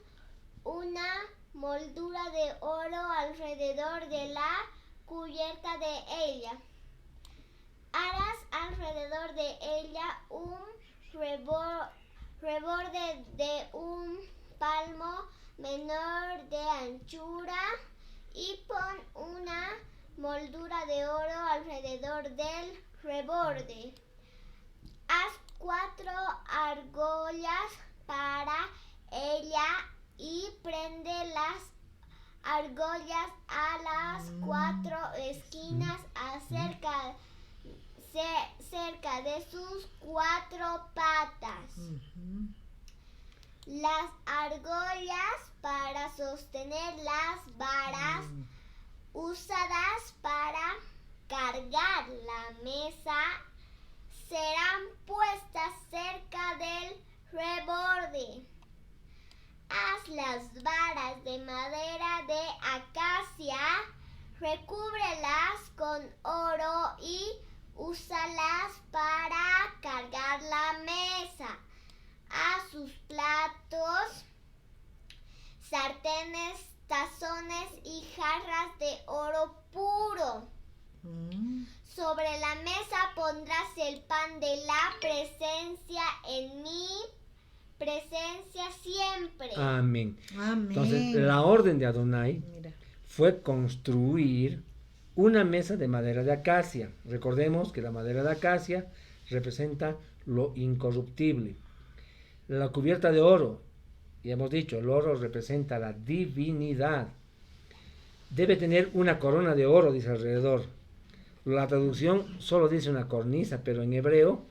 una moldura de oro alrededor de la cubierta de ella. Harás alrededor de ella un reborde de un palmo menor de anchura y pon una moldura de oro alrededor del reborde. Haz 4 argollas para ella y prende las argollas a las 4 esquinas cerca de sus 4 patas. Las argollas para sostener las varas usadas para cargar la mesa serán puestas cerca del reborde. Haz las varas de madera de acacia, recúbrelas con oro y úsalas para cargar la mesa. Haz sus platos, sartenes, tazones y jarras de oro puro. Sobre la mesa pondrás el pan de la presencia en mi presencia siempre. Amén. Amén. Entonces, la orden de Adonai fue construir una mesa de madera de acacia. Recordemos que la madera de acacia representa lo incorruptible. La cubierta de oro, ya hemos dicho, el oro representa la divinidad. Debe tener una corona de oro, dice alrededor. La traducción solo dice una cornisa, pero en hebreo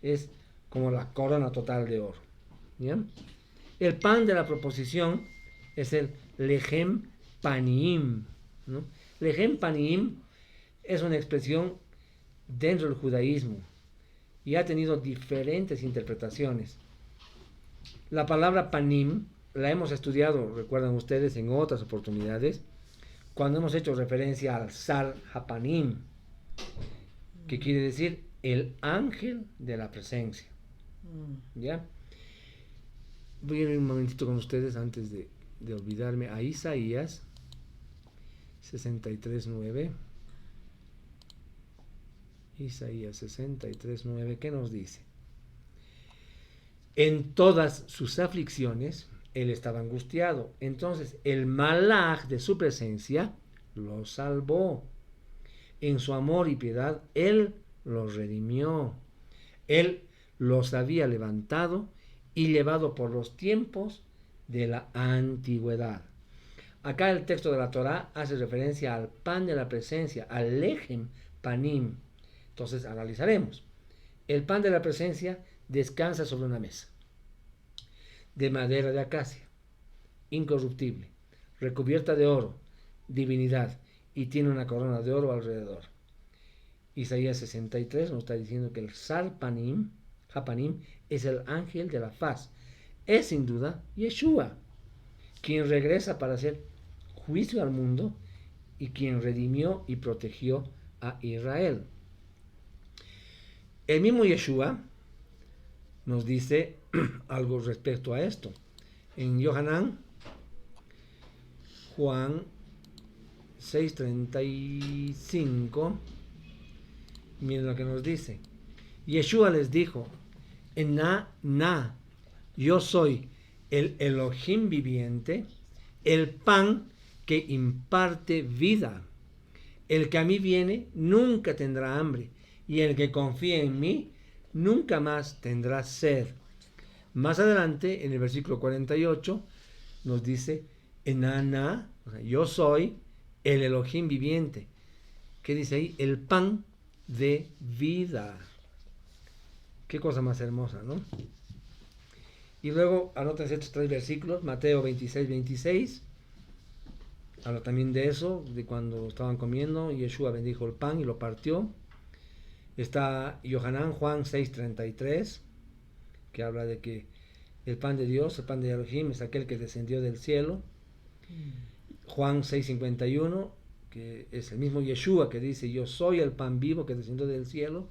es como la corona total de oro. ¿Ya? El pan de la proposición es el lechem panim, ¿no? Lechem panim es una expresión dentro del judaísmo y ha tenido diferentes interpretaciones. La palabra panim la hemos estudiado, recuerdan ustedes, en otras oportunidades, cuando hemos hecho referencia al Sar Hapanim, que quiere decir el ángel de la presencia. ¿Ya? Voy a ir un momentito con ustedes antes de olvidarme a Isaías 63:9. Isaías 63:9, ¿qué nos dice? En todas sus aflicciones él estaba angustiado. Entonces el malaj de su presencia lo salvó. En su amor y piedad él los redimió. Él los había levantado y llevado por los tiempos de la antigüedad. Acá el texto de la Torá hace referencia al pan de la presencia, al lechem panim. Entonces analizaremos. El pan de la presencia descansa sobre una mesa de madera de acacia, incorruptible, recubierta de oro, divinidad, y tiene una corona de oro alrededor. Isaías 63 nos está diciendo que el Sar Panim, Hapanim, es el ángel de la faz. Es sin duda Yeshua, quien regresa para hacer juicio al mundo y quien redimió y protegió a Israel. El mismo Yeshua nos dice algo respecto a esto. En Yohanan, Juan 6:35, miren lo que nos dice. Yeshua les dijo, yo soy el Elohim viviente, el pan que imparte vida. El que a mí viene nunca tendrá hambre, y el que confía en mí nunca más tendrá sed. Más adelante, en el versículo 48, nos dice, Enana, o sea, yo soy el Elohim viviente. ¿Qué dice ahí? El pan de vida. Qué cosa más hermosa, ¿no? Y luego anoten estos 3 versículos, Mateo 26, 26. Habla también de eso, de cuando estaban comiendo, Yeshua bendijo el pan y lo partió. Está Yohanan, Juan 6, 33, que habla de que el pan de Dios, el pan de Elohim, es aquel que descendió del cielo. Juan 6, 51, que es el mismo Yeshua que dice, yo soy el pan vivo que descendió del cielo.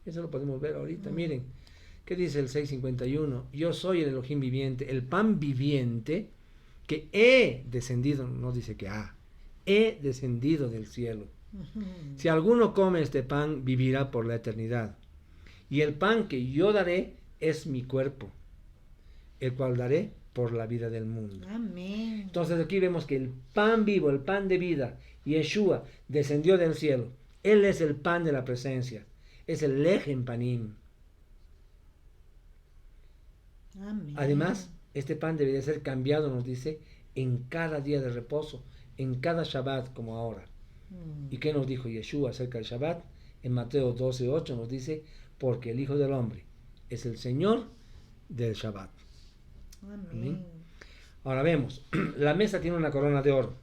Eso lo podemos ver ahorita, miren. ¿Qué dice el 6:51? Yo soy el Elohim viviente, el pan viviente que he descendido, no dice que he descendido del cielo. Si alguno come este pan, vivirá por la eternidad. Y el pan que yo daré es mi cuerpo, el cual daré por la vida del mundo. Amén. Entonces aquí vemos que el pan vivo, el pan de vida, Yeshua, descendió del cielo. Él es el pan de la presencia. Es el Lechem Panim. Amén. Además, este pan debería ser cambiado, nos dice, en cada día de reposo, en cada Shabbat como ahora. ¿Y qué nos dijo Yeshua acerca del Shabbat? En Mateo 12:8 nos dice, porque el Hijo del Hombre es el Señor del Shabbat. Amén. Ahora vemos, la mesa tiene una corona de oro.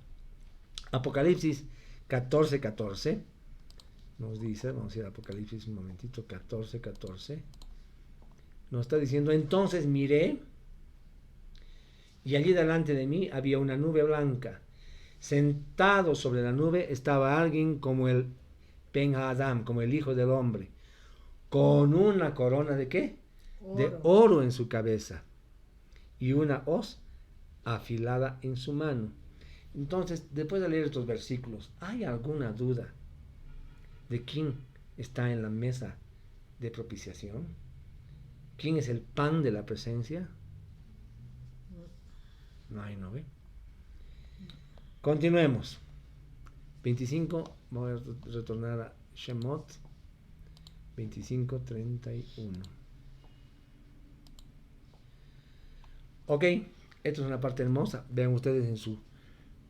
Apocalipsis 14:14 nos dice, vamos a ir a Apocalipsis un momentito, 14:14. Nos está diciendo, entonces miré, y allí delante de mí había una nube blanca. Sentado sobre la nube estaba alguien como el Ben Adam, como el Hijo del Hombre, con una corona ¿de qué? De oro en su cabeza y una hoz afilada en su mano. Entonces, después de leer estos versículos, ¿hay alguna duda de quién está en la mesa de propiciación? ¿Quién es el pan de la presencia? No hay, ¿no ve? Continuemos. 25, voy a retornar a Shemot 25:31. Ok, esto es una parte hermosa. Vean ustedes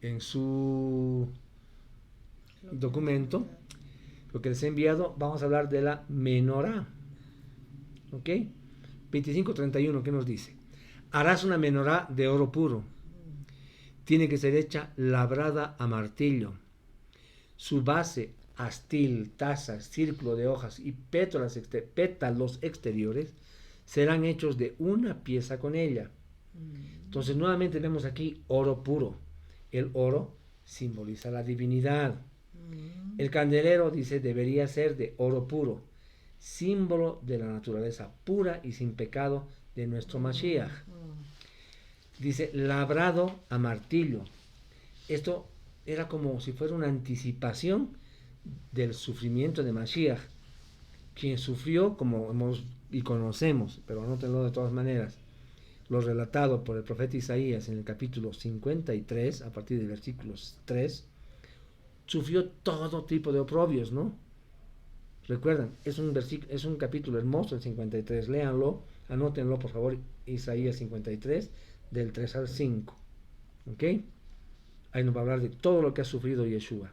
en su documento lo que les he enviado. Vamos a hablar de la menorá. Ok, 25:31, ¿qué nos dice? Harás una menorá de oro puro. Tiene que ser hecha labrada a martillo. Su base, astil, taza, círculo de hojas y pétalos exteriores serán hechos de una pieza con ella. Entonces nuevamente vemos aquí oro puro. El oro simboliza la divinidad. El candelero, dice, debería ser de oro puro, símbolo de la naturaleza pura y sin pecado de nuestro Mashiach. Dice, labrado a martillo. Esto era como si fuera una anticipación del sufrimiento de Mashiach, quien sufrió, como hemos y conocemos, pero anótenlo de todas maneras, lo relatado por el profeta Isaías en el capítulo 53, a partir del versículo 3, sufrió todo tipo de oprobios, ¿no? Recuerdan, es un capítulo hermoso el 53, léanlo, anótenlo por favor, Isaías 53, del 3 al 5, ¿ok? Ahí nos va a hablar de todo lo que ha sufrido Yeshua,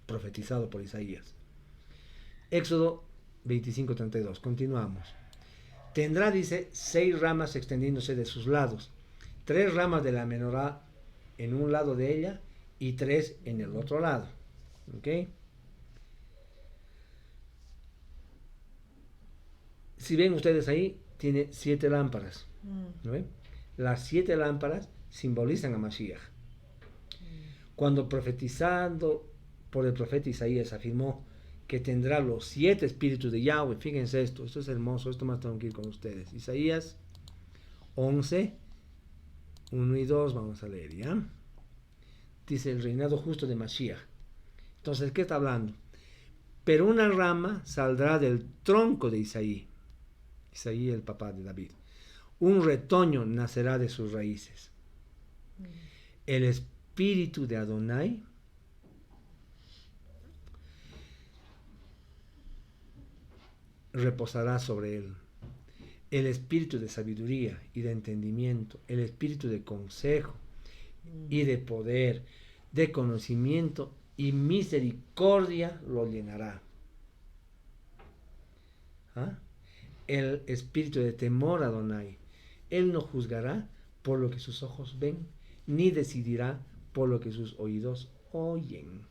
profetizado por Isaías. Éxodo 25:32, continuamos. Tendrá, dice, 6 ramas extendiéndose de sus lados, 3 ramas de la menorá en un lado de ella y 3 en el otro lado, ¿ok? Si ven ustedes ahí, tiene 7 lámparas, ¿no ven? Las 7 lámparas simbolizan a Mashiach. Cuando profetizando por el profeta Isaías afirmó que tendrá los 7 espíritus de Yahweh, fíjense esto es hermoso, esto más tengo que ir con ustedes. Isaías 11, 1 y 2, vamos a leer, ¿ya? Dice el reinado justo de Mashiach. Entonces, ¿qué está hablando? Pero una rama saldrá del tronco de Isaí, el papá de David. Un retoño nacerá de sus raíces. El espíritu de Adonai reposará sobre él. El espíritu de sabiduría y de entendimiento, el espíritu de consejo y de poder, de conocimiento y misericordia lo llenará. ¿Ah? El espíritu de temor a Adonai. Él no juzgará por lo que sus ojos ven, ni decidirá por lo que sus oídos oyen.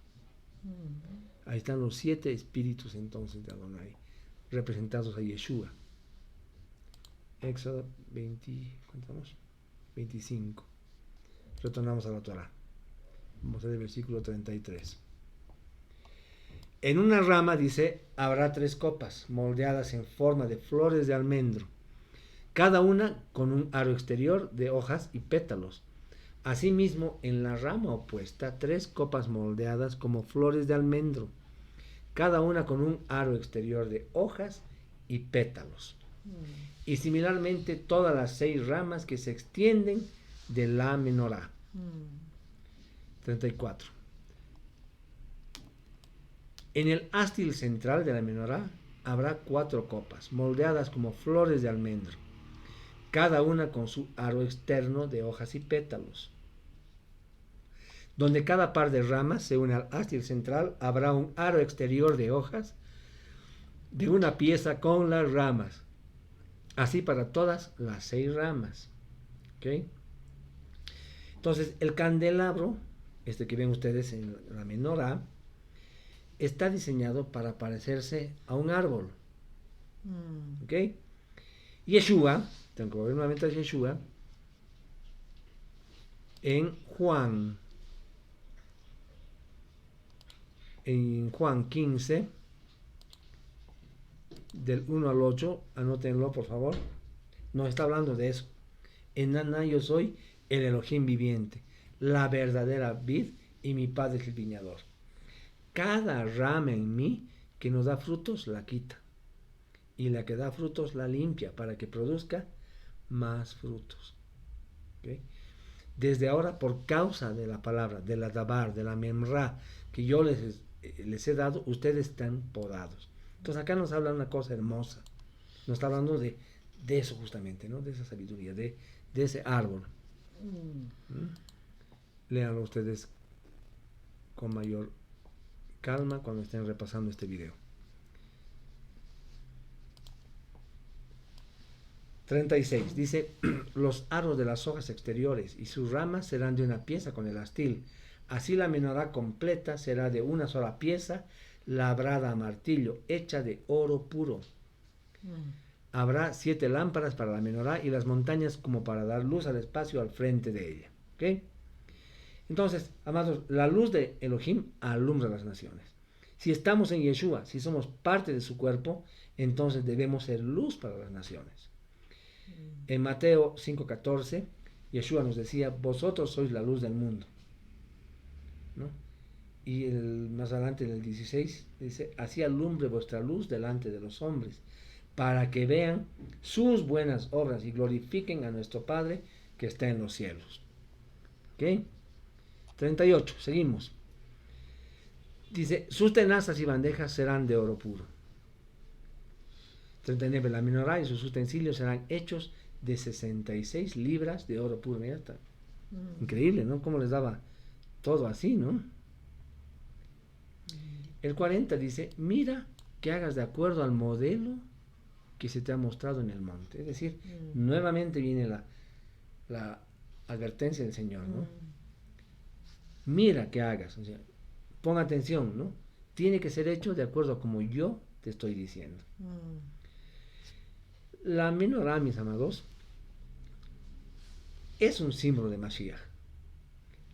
Ahí están los 7 espíritus entonces de Adonai, representados a Yeshua. Éxodo 25. Retornamos a la Torah. Vamos a ver el versículo 33. En una rama, dice, habrá 3 copas moldeadas en forma de flores de almendro, cada una con un aro exterior de hojas y pétalos. Asimismo, en la rama opuesta, 3 copas moldeadas como flores de almendro, cada una con un aro exterior de hojas y pétalos. Y similarmente todas las 6 ramas que se extienden de la menorá. 34. En el ástil central de la menorá habrá 4 copas, moldeadas como flores de almendro, cada una con su aro externo de hojas y pétalos. Donde cada par de ramas se une al ástil central, habrá un aro exterior de hojas de una pieza con las ramas. Así para todas las 6 ramas. ¿Okay? Entonces, el candelabro, este que ven ustedes en la menorá, está diseñado para parecerse a un árbol. ¿Ok? Yeshua, tengo que volver nuevamente a Yeshua, en Juan 15, del 1 al 8, anótenlo por favor, no está hablando de eso. En Naná yo soy el Elohim viviente, la verdadera vid, y mi padre es el viñador. Cada rama en mí que no da frutos la quita, y la que da frutos la limpia para que produzca más frutos. ¿Okay? Desde ahora, por causa de la palabra, de la dabar, de la memra que yo les he dado, ustedes están podados. Entonces acá nos habla una cosa hermosa, nos está hablando de eso justamente, ¿no? De esa sabiduría, de ese árbol. Léanlo ustedes con mayor calma cuando estén repasando este video. 36. Dice, los aros de las hojas exteriores y sus ramas serán de una pieza con el astil. Así la menorá completa será de una sola pieza, labrada a martillo, hecha de oro puro. Habrá 7 lámparas para la menorá y las montañas como para dar luz al espacio al frente de ella. ¿Okay? Entonces, amados, la luz de Elohim alumbra las naciones. Si estamos en Yeshua, si somos parte de su cuerpo, entonces debemos ser luz para las naciones. En Mateo 5:14, Yeshua nos decía, vosotros sois la luz del mundo. ¿No? Y más adelante en el 16 dice, así alumbre vuestra luz delante de los hombres, para que vean sus buenas obras y glorifiquen a nuestro Padre que está en los cielos. ¿Ok? 38, seguimos. Dice, sus tenazas y bandejas serán de oro puro. 39, la menorá y sus utensilios serán hechos de 66 libras de oro puro. Mira, está increíble, ¿no? Cómo les daba todo así, ¿no? El 40 dice, mira que hagas de acuerdo al modelo que se te ha mostrado en el monte. Es decir, nuevamente viene la advertencia del Señor, ¿no? Mira que hagas, o sea, pon atención, ¿no? Tiene que ser hecho de acuerdo a como yo te estoy diciendo. La menorá, mis amados, es un símbolo de Mashiach.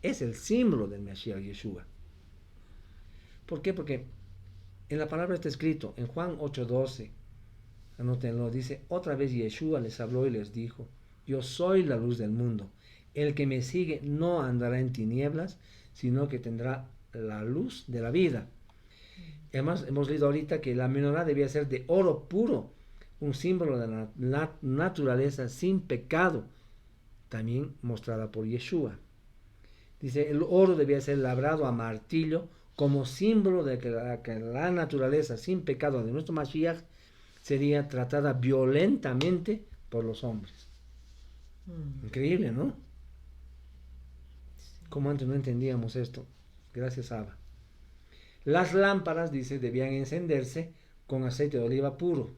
Es el símbolo del Mashiach Yeshua. ¿Por qué? Porque en la palabra está escrito, en Juan 8:12, anótenlo, dice, otra vez Yeshua les habló y les dijo, yo soy la luz del mundo. El que me sigue no andará en tinieblas, sino que tendrá la luz de la vida. Además, hemos leído ahorita que la menorá debía ser de oro puro, un símbolo de la naturaleza sin pecado, también mostrada por Yeshua. Dice, el oro debía ser labrado a martillo como símbolo de que la naturaleza sin pecado de nuestro Mashiach sería tratada violentamente por los hombres. Increíble, ¿no? Como antes no entendíamos esto. Gracias, Abba. Las lámparas, dice, debían encenderse con aceite de oliva puro.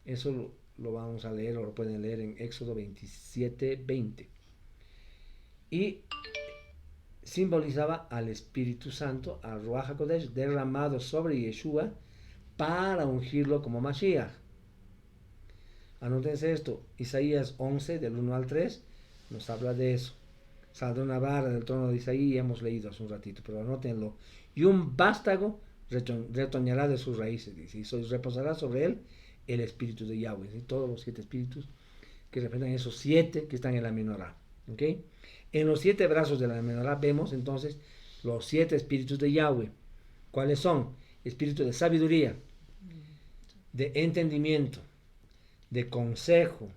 Eso lo vamos a leer, o lo pueden leer en Éxodo 27:20. Y simbolizaba al Espíritu Santo, al Ruach HaKodesh, derramado sobre Yeshua para ungirlo como Mashiach. Anótense esto, Isaías 11, del 1 al 3, nos habla de eso. Saldrá una vara del trono de Isaí, hemos leído hace un ratito, pero anótenlo. Y un vástago retoñará de sus raíces, dice, y reposará sobre él el espíritu de Yahweh, ¿sí? Todos los 7 espíritus que representan esos 7 que están en la menorá. ¿Okay? En los 7 brazos de la menorá vemos entonces los 7 espíritus de Yahweh. ¿Cuáles son? Espíritu de sabiduría, de entendimiento, de consejo,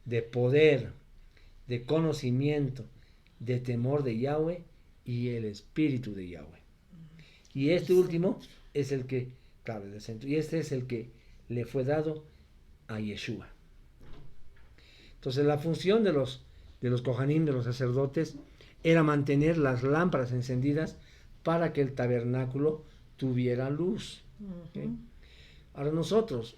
de poder, de conocimiento, de temor de Yahweh y el espíritu de Yahweh. Y este último es el que, claro, el centro, y este es el que le fue dado a Yeshua. Entonces la función de los Kohanim, de los sacerdotes, era mantener las lámparas encendidas para que el tabernáculo tuviera luz. ¿Okay? Ahora nosotros,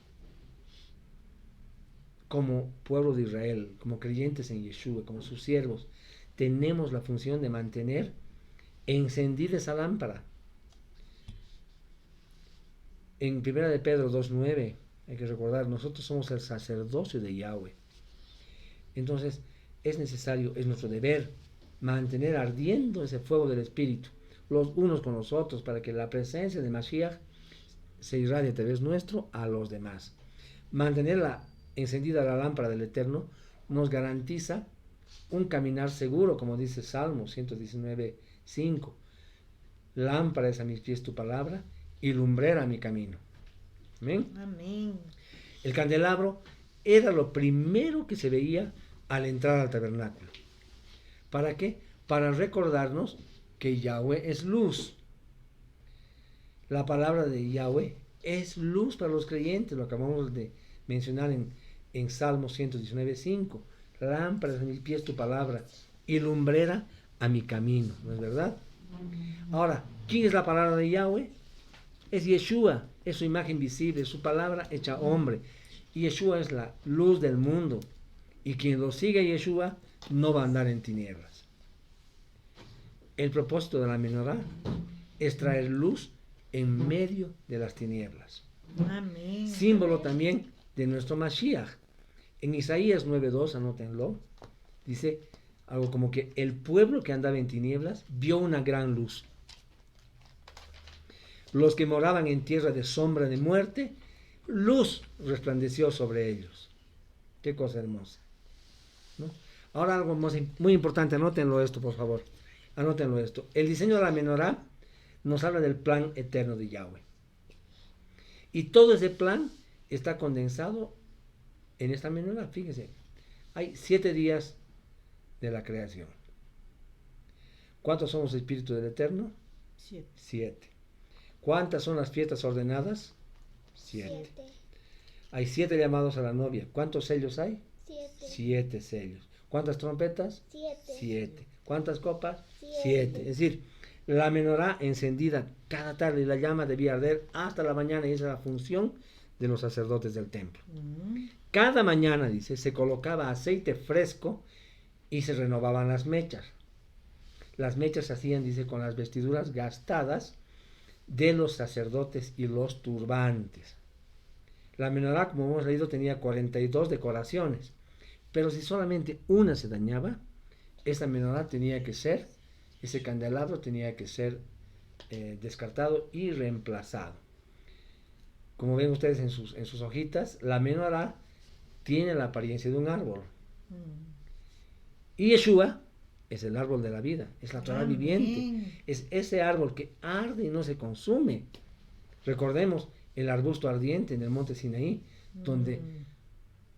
como pueblo de Israel, como creyentes en Yeshua, como sus siervos, tenemos la función de mantener encendida esa lámpara. En 1 de Pedro 2:9 hay que recordar, nosotros somos el sacerdocio de Yahweh. Entonces es necesario, es nuestro deber mantener ardiendo ese fuego del Espíritu, los unos con los otros, para que la presencia de Mashiach se irradie a través nuestro a los demás. Mantenerla encendida la lámpara del Eterno nos garantiza un caminar seguro, como dice Salmo 119:5. Lámpara es a mis pies tu palabra y lumbrera mi camino. Amén. Amén. El candelabro era lo primero que se veía al entrar al tabernáculo. ¿Para qué? Para recordarnos que Yahweh es luz. La palabra de Yahweh es luz para los creyentes, lo acabamos de mencionar en Salmo 119:5. Lámpara a mis pies tu palabra y lumbrera a mi camino, ¿no es verdad? Ahora, ¿quién es la palabra de Yahweh? Es Yeshua, es su imagen visible, es su palabra hecha hombre. Y Yeshua es la luz del mundo. Y quien lo sigue a Yeshua no va a andar en tinieblas. El propósito de la menorá es traer luz en medio de las tinieblas. Amén. Símbolo también de nuestro Mashiach. En Isaías 9:2, anótenlo, dice algo como que el pueblo que andaba en tinieblas vio una gran luz. Los que moraban en tierra de sombra de muerte, luz resplandeció sobre ellos. Qué cosa hermosa, ¿no? Ahora algo muy importante, anótenlo esto, por favor. Anótenlo esto. El diseño de la menorá nos habla del plan eterno de Yahweh. Y todo ese plan está condensado en esta menorá. Fíjense, hay 7 días de la creación. ¿Cuántos son los espíritus del Eterno? 7. ¿Cuántas son las fiestas ordenadas? 7. Hay 7 llamados a la novia. ¿Cuántos sellos hay? 7 sellos. ¿Cuántas trompetas? 7. ¿Cuántas copas? 7. Es decir, la menorá encendida cada tarde y la llama debía arder hasta la mañana, y esa es la función de los sacerdotes del templo. Cada mañana, dice, se colocaba aceite fresco y se renovaban las mechas. Las mechas se hacían, dice, con las vestiduras gastadas de los sacerdotes y los turbantes. La menorá, como hemos leído, tenía 42 decoraciones, pero si solamente una se dañaba, esa menorá tenía que ser, ese candelabro tenía que ser descartado y reemplazado. Como ven ustedes en sus hojitas, la menorá tiene la apariencia de un árbol. Y Yeshua es el árbol de la vida, es la Torah viviente, es ese árbol que arde y no se consume. Recordemos el arbusto ardiente en el monte Sinaí, donde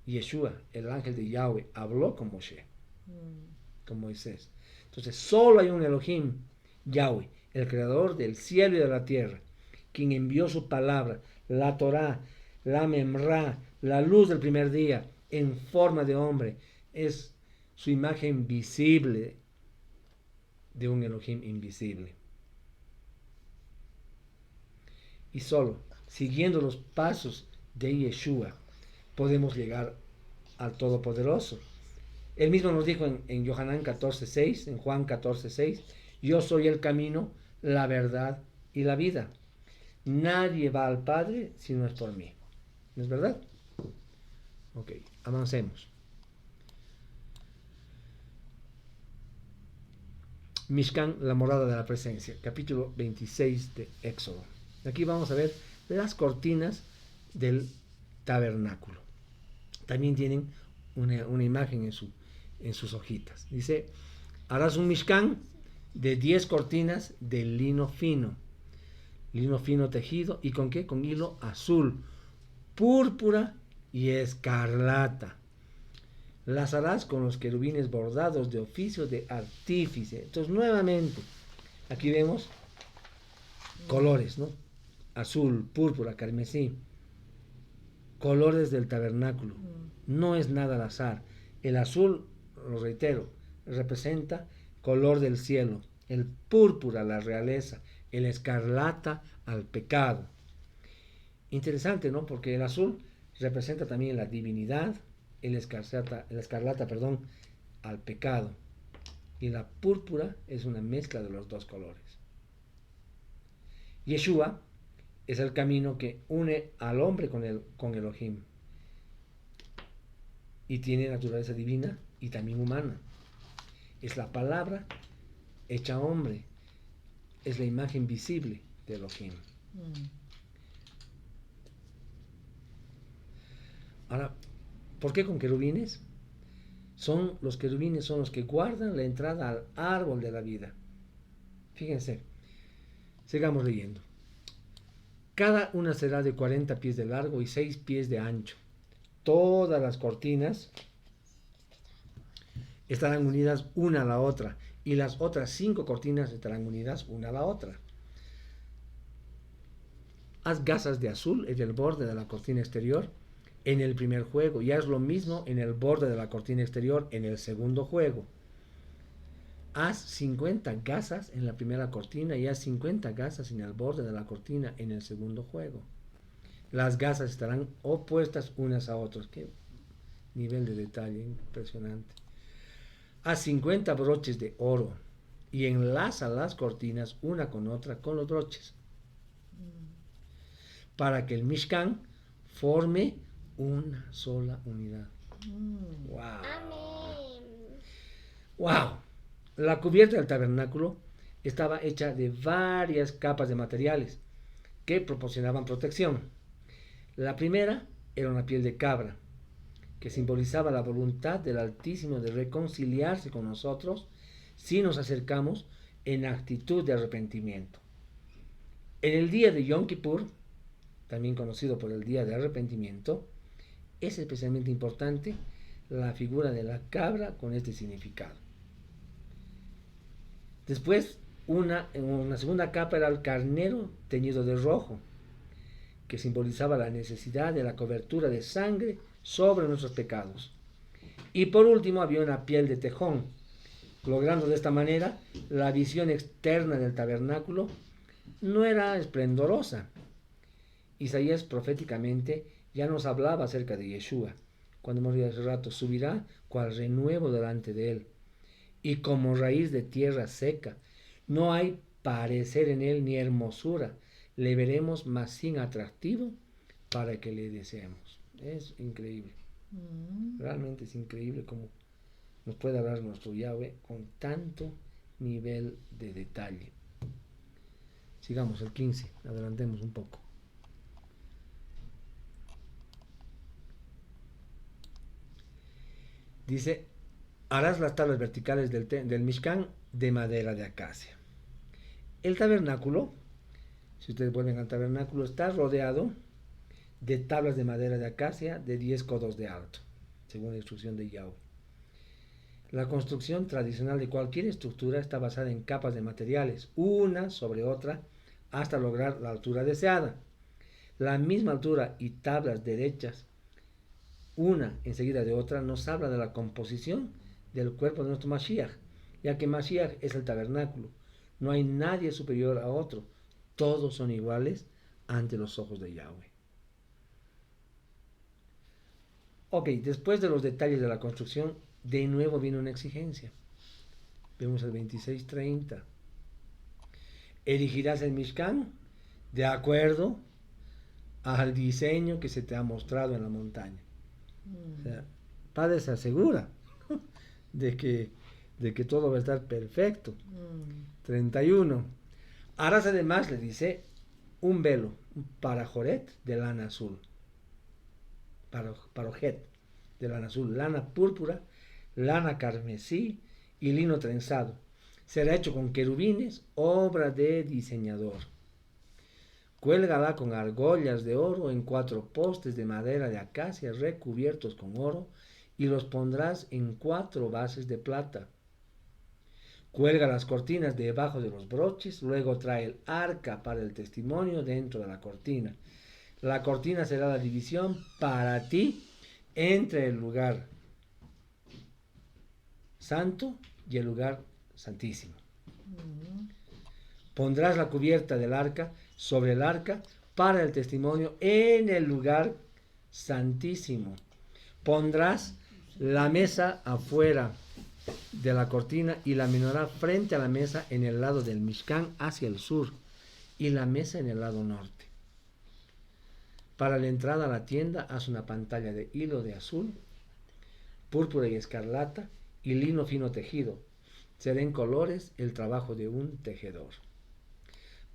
Yeshua, el ángel de Yahweh, habló con Moshe, con Moisés. Entonces, solo hay un Elohim, Yahweh, el creador del cielo y de la tierra, quien envió su palabra, la Torá, la Memra, la luz del primer día, en forma de hombre. Es su imagen visible de un Elohim invisible. Y solo siguiendo los pasos de Yeshua podemos llegar al Todopoderoso. Él mismo nos dijo en Yohanan 14:6, en Juan 14:6, yo soy el camino, la verdad y la vida. Nadie va al Padre si no es por mí. ¿No es verdad? Ok, avancemos. Mishkan, la morada de la presencia, capítulo 26 de Éxodo. Aquí vamos a ver las cortinas del tabernáculo. También tienen una imagen en sus hojitas. Dice, harás un Mishkan de 10 cortinas de lino fino tejido. ¿Y con qué? Con hilo azul, púrpura y escarlata. Las harás con los querubines bordados de oficio de artífice. Entonces, nuevamente, aquí vemos colores, ¿no? Azul, púrpura, carmesí. Colores del tabernáculo. No es nada al azar. El azul, lo reitero, representa color del cielo. El púrpura, la realeza. El escarlata, al pecado. Interesante, ¿no? Porque el azul representa también la divinidad, el escarlata, al pecado. Y la púrpura es una mezcla de los dos colores. Yeshua es el camino que une al hombre con Elohim. Y tiene naturaleza divina y también humana. Es la palabra hecha hombre. Es la imagen visible de Elohim. Ahora, ¿por qué con querubines? Los querubines son los que guardan la entrada al árbol de la vida. Fíjense, sigamos leyendo. Cada una será de 40 pies de largo y 6 pies de ancho. Todas las cortinas estarán unidas una a la otra, y las otras 5 cortinas estarán unidas una a la otra. Haz gasas de azul en el borde de la cortina exterior en el primer juego, y haz lo mismo en el borde de la cortina exterior en el segundo juego. Haz 50 gasas en la primera cortina y haz 50 gasas en el borde de la cortina en el segundo juego. Las gasas estarán opuestas unas a otras. Qué nivel de detalle impresionante. Haz 50 broches de oro y enlaza las cortinas una con otra con los broches, para que el Mishkan forme una sola unidad. ¡Wow! Amén. ¡Wow! La cubierta del tabernáculo estaba hecha de varias capas de materiales que proporcionaban protección. La primera era una piel de cabra, que simbolizaba la voluntad del Altísimo de reconciliarse con nosotros si nos acercamos en actitud de arrepentimiento. En el día de Yom Kippur, también conocido por el día de arrepentimiento, es especialmente importante la figura de la cabra con este significado. Después, una segunda capa era el carnero teñido de rojo, que simbolizaba la necesidad de la cobertura de sangre sobre nuestros pecados. Y por último había una piel de tejón, logrando de esta manera la visión externa del tabernáculo. No era esplendorosa. Isaías proféticamente ya nos hablaba acerca de Yeshua, cuando hemos leído hace rato, subirá cual renuevo delante de él, y como raíz de tierra seca, no hay parecer en él ni hermosura, le veremos más sin atractivo para que le deseemos. Es increíble, realmente es increíble cómo nos puede hablar nuestro Yahweh con tanto nivel de detalle. Sigamos el 15, adelantemos un poco. Dice, harás las tablas verticales del Mishkan de madera de acacia. El tabernáculo, si ustedes vuelven al tabernáculo, está rodeado de tablas de madera de acacia de 10 codos de alto, según la instrucción de Yahweh. La construcción tradicional de cualquier estructura está basada en capas de materiales, una sobre otra, hasta lograr la altura deseada. La misma altura y tablas derechas, una enseguida de otra, nos habla de la composición del cuerpo de nuestro Mashiach, ya que Mashiach es el tabernáculo. No hay nadie superior a otro. Todos son iguales ante los ojos de Yahweh. Ok, después de los detalles de la construcción, de nuevo viene una exigencia. Vemos el 26:30. Erigirás el Mishkan de acuerdo al diseño que se te ha mostrado en la montaña. O sea, Padre se asegura de que todo va a estar perfecto. 31. Harás además, le dice, un velo, un parajoret de lana azul. Parojet de lana azul, lana púrpura, lana carmesí y lino trenzado. Será hecho con querubines, obra de diseñador. Cuélgala con argollas de oro en 4 postes de madera de acacia recubiertos con oro y los pondrás en 4 bases de plata. Cuelga las cortinas debajo de los broches, luego trae el arca para el testimonio dentro de la cortina. La cortina será la división para ti entre el lugar santo y el lugar santísimo. Pondrás la cubierta del arca sobre el arca para el testimonio en el lugar santísimo. Pondrás la mesa afuera de la cortina y la menorá frente a la mesa en el lado del Mishkan hacia el sur y la mesa en el lado norte. Para la entrada a la tienda haz una pantalla de hilo de azul, púrpura y escarlata y lino fino tejido. Será en colores el trabajo de un tejedor.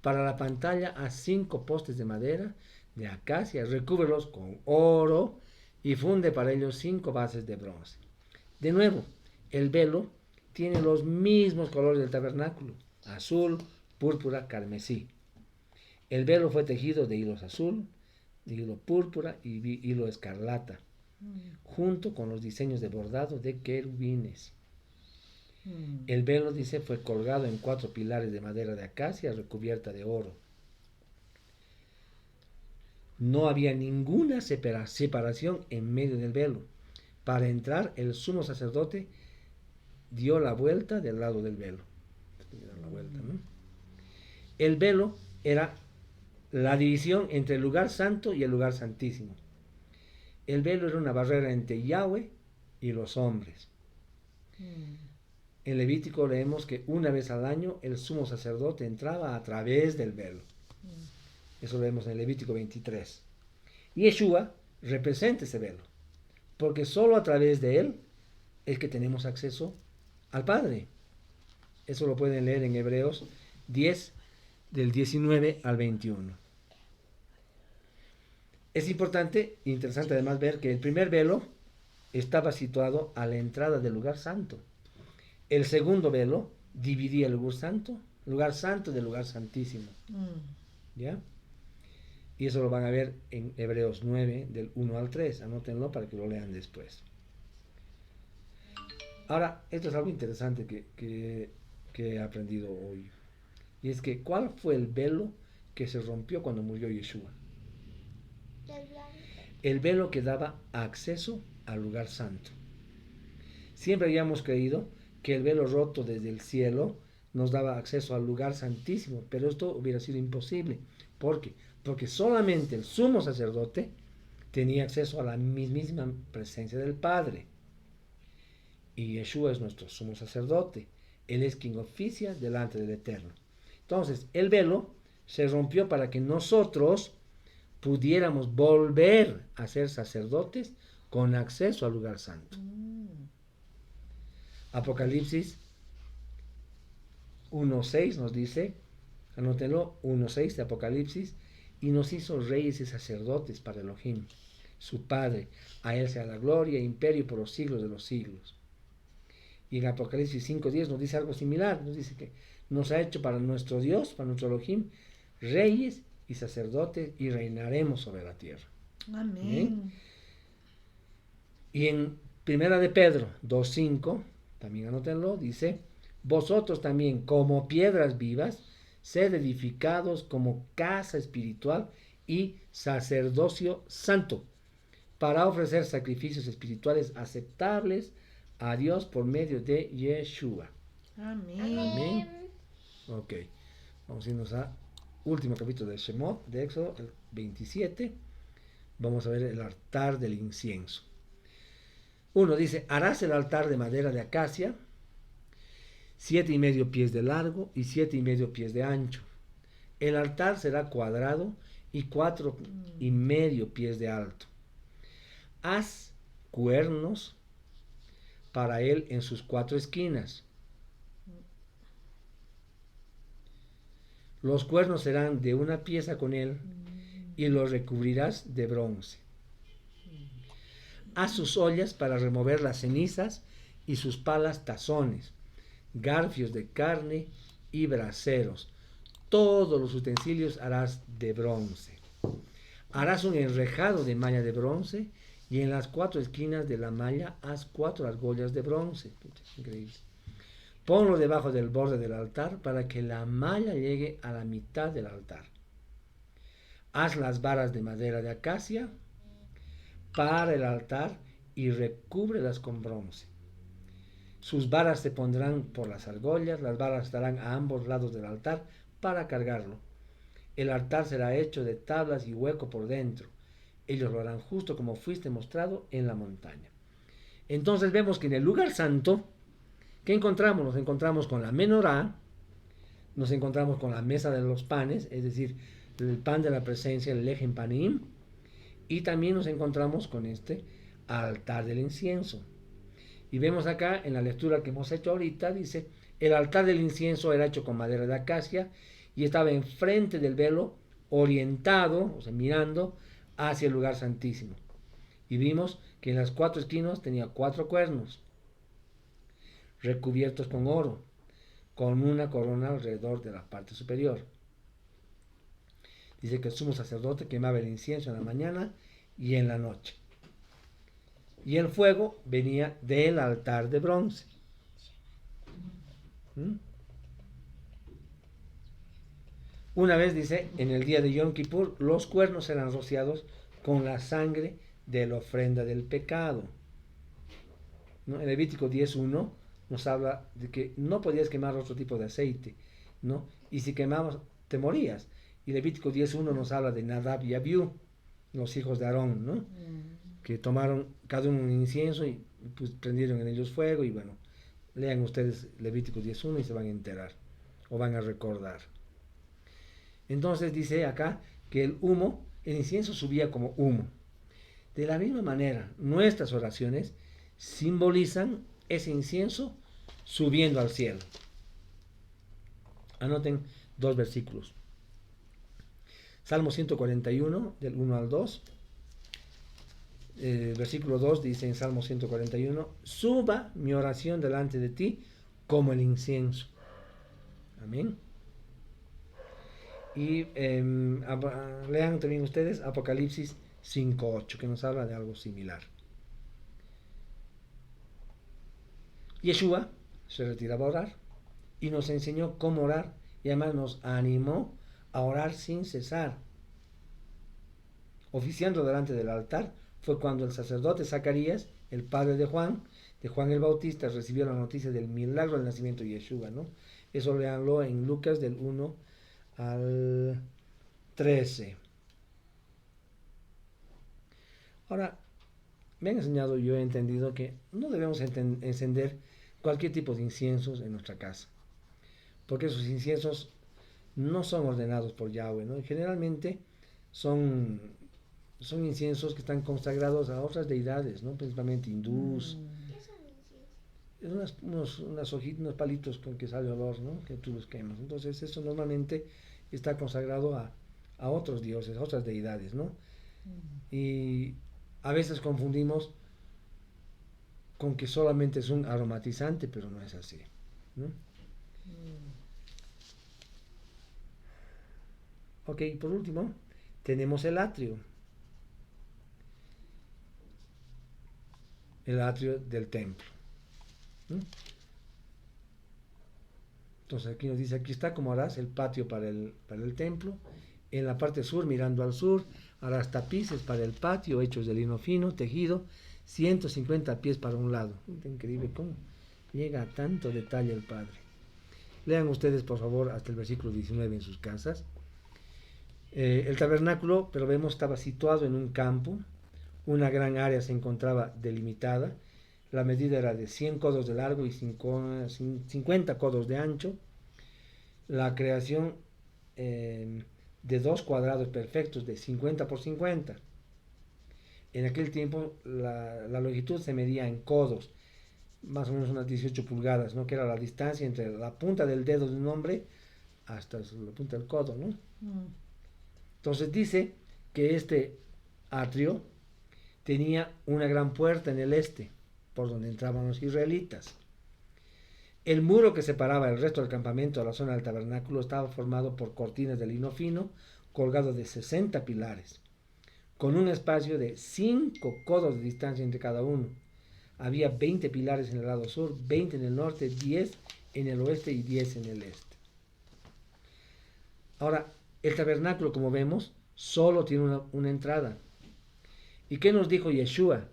Para la pantalla haz 5 postes de madera de acacia, recúbrelos con oro y funde para ellos 5 bases de bronce. De nuevo, el velo tiene los mismos colores del tabernáculo, azul, púrpura, carmesí. El velo fue tejido de hilos azul, de hilo púrpura y hilo escarlata, junto con los diseños de bordado de querubines. El velo, dice, fue colgado en 4 pilares de madera de acacia recubierta de oro. No había ninguna separación en medio del velo. Para entrar, el sumo sacerdote dio la vuelta del lado del velo. El velo era la división entre el lugar santo y el lugar santísimo. El velo era una barrera entre Yahweh y los hombres. En Levítico leemos que una vez al año el sumo sacerdote entraba a través del velo. Eso lo vemos en Levítico 23. Y Yeshua representa ese velo, porque solo a través de él es que tenemos acceso al Padre. Eso lo pueden leer en Hebreos 10, del 19 al 21. Es importante e interesante además ver que el primer velo estaba situado a la entrada del lugar santo. El segundo velo dividía el lugar santo del lugar santísimo. ¿Ya? Y eso lo van a ver en Hebreos 9, del 1 al 3. Anótenlo para que lo lean después. Ahora, esto es algo interesante que he aprendido hoy. Y es que, ¿cuál fue el velo que se rompió cuando murió Yeshua? El velo que daba acceso al lugar santo. Siempre habíamos creído que el velo roto desde el cielo nos daba acceso al lugar santísimo, pero esto hubiera sido imposible. ¿Por qué? Porque solamente el sumo sacerdote tenía acceso a la mismísima presencia del Padre. Y Yeshua es nuestro sumo sacerdote. Él es quien oficia delante del Eterno. Entonces, el velo se rompió para que nosotros pudiéramos volver a ser sacerdotes con acceso al lugar santo. Apocalipsis 1.6 nos dice, anótenlo, 1.6 de Apocalipsis, y nos hizo reyes y sacerdotes para Elohim, su Padre. A él sea la gloria e imperio por los siglos de los siglos. Y en Apocalipsis 5.10 nos dice algo similar, nos dice que nos ha hecho para nuestro Dios, para nuestro Elohim, reyes y sacerdotes, y reinaremos sobre la tierra. Amén. Y en Primera de Pedro 2.5 también anótenlo, dice, vosotros también como piedras vivas, sed edificados como casa espiritual y sacerdocio santo, para ofrecer sacrificios espirituales aceptables a Dios por medio de Yeshua. Amén. Amén. Ok, vamos a irnos a último capítulo de Shemot, de Éxodo, el 27. Vamos a ver el altar del incienso. Uno dice, harás el altar de madera de acacia, 7,5 pies de largo y 7,5 pies de ancho. El altar será cuadrado y 4,5 pies de alto. Haz cuernos para él en sus 4 esquinas. Los cuernos serán de una pieza con él y los recubrirás de bronce. Haz sus ollas para remover las cenizas y sus palas tazones, garfios de carne y braseros. Todos los utensilios harás de bronce. Harás un enrejado de malla de bronce y en las 4 esquinas de la malla haz 4 argollas de bronce. Increíble. Ponlo debajo del borde del altar para que la malla llegue a la mitad del altar. Haz las varas de madera de acacia para el altar y recúbrelas con bronce. Sus varas se pondrán por las argollas, las varas estarán a ambos lados del altar para cargarlo. El altar será hecho de tablas y hueco por dentro. Ellos lo harán justo como fuiste mostrado en la montaña. Entonces vemos que en el lugar santo, ¿qué encontramos? Nos encontramos con la menorá, nos encontramos con la mesa de los panes, es decir, el pan de la presencia, el lechem panim, y también nos encontramos con este altar del incienso. Y vemos acá en la lectura que hemos hecho ahorita, dice, el altar del incienso era hecho con madera de acacia y estaba enfrente del velo, orientado, o sea, mirando hacia el lugar santísimo. Y vimos que en las 4 esquinas tenía 4 cuernos, recubiertos con oro, con una corona alrededor de la parte superior. Dice que el sumo sacerdote quemaba el incienso en la mañana y en la noche. Y el fuego venía del altar de bronce. Una vez dice, en el día de Yom Kippur, los cuernos eran rociados con la sangre de la ofrenda del pecado. ¿No? En Levítico 10:1 nos habla de que no podías quemar otro tipo de aceite, ¿no? Y si quemabas, te morías. Y Levítico 10:1 nos habla de Nadab y Abiú, los hijos de Aarón, ¿no? Que tomaron cada uno un incienso y pues prendieron en ellos fuego. Y bueno, lean ustedes Levítico 10:1 y se van a enterar o van a recordar. Entonces dice acá que el humo, el incienso subía como humo. De la misma manera, nuestras oraciones simbolizan ese incienso subiendo al cielo. Anoten 2 versículos. Salmo 141, del 1 al 2. Versículo 2 dice en Salmo 141, suba mi oración delante de ti como el incienso. Amén. Y lean también ustedes Apocalipsis 5:8, que nos habla de algo similar. Yeshua se retiraba a orar y nos enseñó cómo orar y además nos animó a orar sin cesar. Oficiando delante del altar fue cuando el sacerdote Zacarías, el padre de Juan el Bautista, recibió la noticia del milagro del nacimiento de Yeshua, ¿no? Eso leanlo en Lucas del 1 al 13. Ahora, me han enseñado, yo he entendido que no debemos encender cualquier tipo de inciensos en nuestra casa, porque esos inciensos no son ordenados por Yahweh, ¿no? Y generalmente son inciensos que están consagrados a otras deidades, ¿no? Principalmente hindús. Es unos hojitas, unos palitos con que sale olor, ¿no? Que tú los quemas. Entonces eso normalmente está consagrado a otros dioses, a otras deidades, ¿no? Y a veces confundimos con que solamente es un aromatizante, pero no es así, ¿no? Ok, por último, tenemos el atrio del templo. ¿Mm? Entonces aquí nos dice, aquí está como harás el patio para el templo. En la parte sur, mirando al sur, harás tapices para el patio hechos de lino fino, tejido, 150 pies para un lado. Increíble cómo llega a tanto detalle el Padre. Lean ustedes, por favor, hasta el versículo 19 en sus casas. El tabernáculo, pero vemos, estaba situado en un campo. Una gran área se encontraba delimitada. La medida era de 100 codos de largo y 50 codos de ancho. La creación de 2 cuadrados perfectos de 50 por 50. En aquel tiempo la longitud se medía en codos, más o menos unas 18 pulgadas, ¿no? Que era la distancia entre la punta del dedo de un hombre hasta la punta del codo, ¿no? Entonces dice que este atrio tenía una gran puerta en el este, por donde entraban los israelitas. El muro que separaba el resto del campamento de la zona del tabernáculo estaba formado por cortinas de lino fino, colgado de 60 pilares, con un espacio de 5 codos de distancia entre cada uno. Había 20 pilares en el lado sur, 20 en el norte, 10 en el oeste y 10 en el este. Ahora, el tabernáculo, como vemos, solo tiene una entrada. ¿Y qué nos dijo Yeshua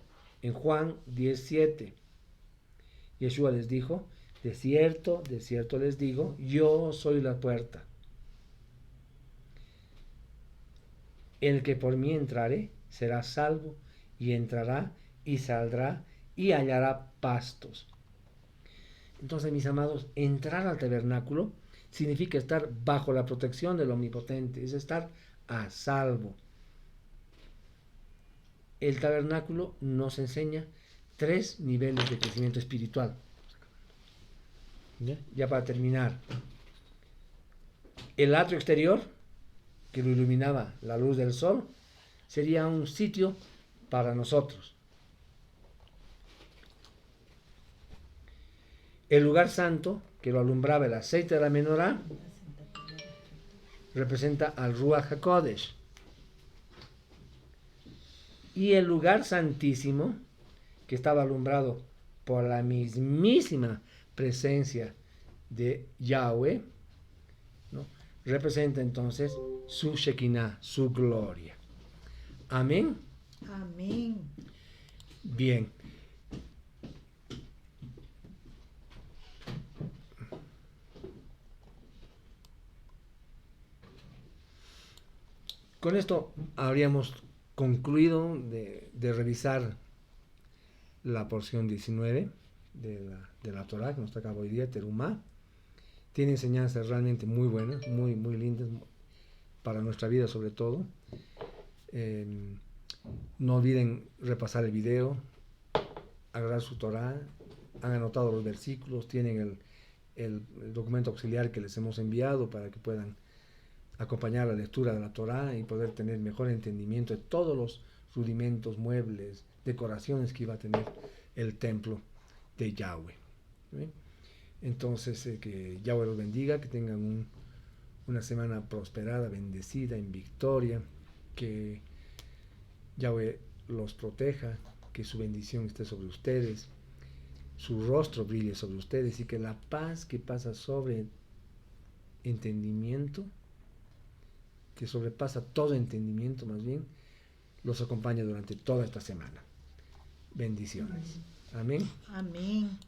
en Juan 10:7? Yeshua les dijo, de cierto les digo, yo soy la puerta. El que por mí entrare será salvo, y entrará y saldrá y hallará pastos. Entonces, mis amados, entrar al tabernáculo significa estar bajo la protección del Omnipotente, es estar a salvo. El tabernáculo nos enseña 3 niveles de crecimiento espiritual. Ya para terminar, el atrio exterior, que lo iluminaba la luz del sol, sería un sitio para nosotros. El lugar santo, que lo alumbraba el aceite de la menorá, representa al Ruach HaKodesh. Y el lugar santísimo, que estaba alumbrado por la mismísima presencia de Yahweh, ¿no? Representa entonces su Shekinah, su gloria. Amén. Amén. Bien. Con esto habríamos concluido de revisar la porción 19 de la Torah que nos toca hoy día, Terumá. Tiene enseñanzas realmente muy buenas, muy, muy lindas para nuestra vida sobre todo. No olviden repasar el video, agarrar su Torah, han anotado los versículos, tienen el documento auxiliar que les hemos enviado para que puedan acompañar la lectura de la Torah y poder tener mejor entendimiento de todos los rudimentos, muebles, decoraciones que iba a tener el templo de Yahweh. ¿Sí? Entonces, que Yahweh los bendiga, que tengan una semana prosperada, bendecida, en victoria, que Yahweh los proteja, que su bendición esté sobre ustedes, su rostro brille sobre ustedes y que la paz que pasa sobre entendimiento, que sobrepasa todo entendimiento más bien, los acompañe durante toda esta semana. Bendiciones. Amén. Amén.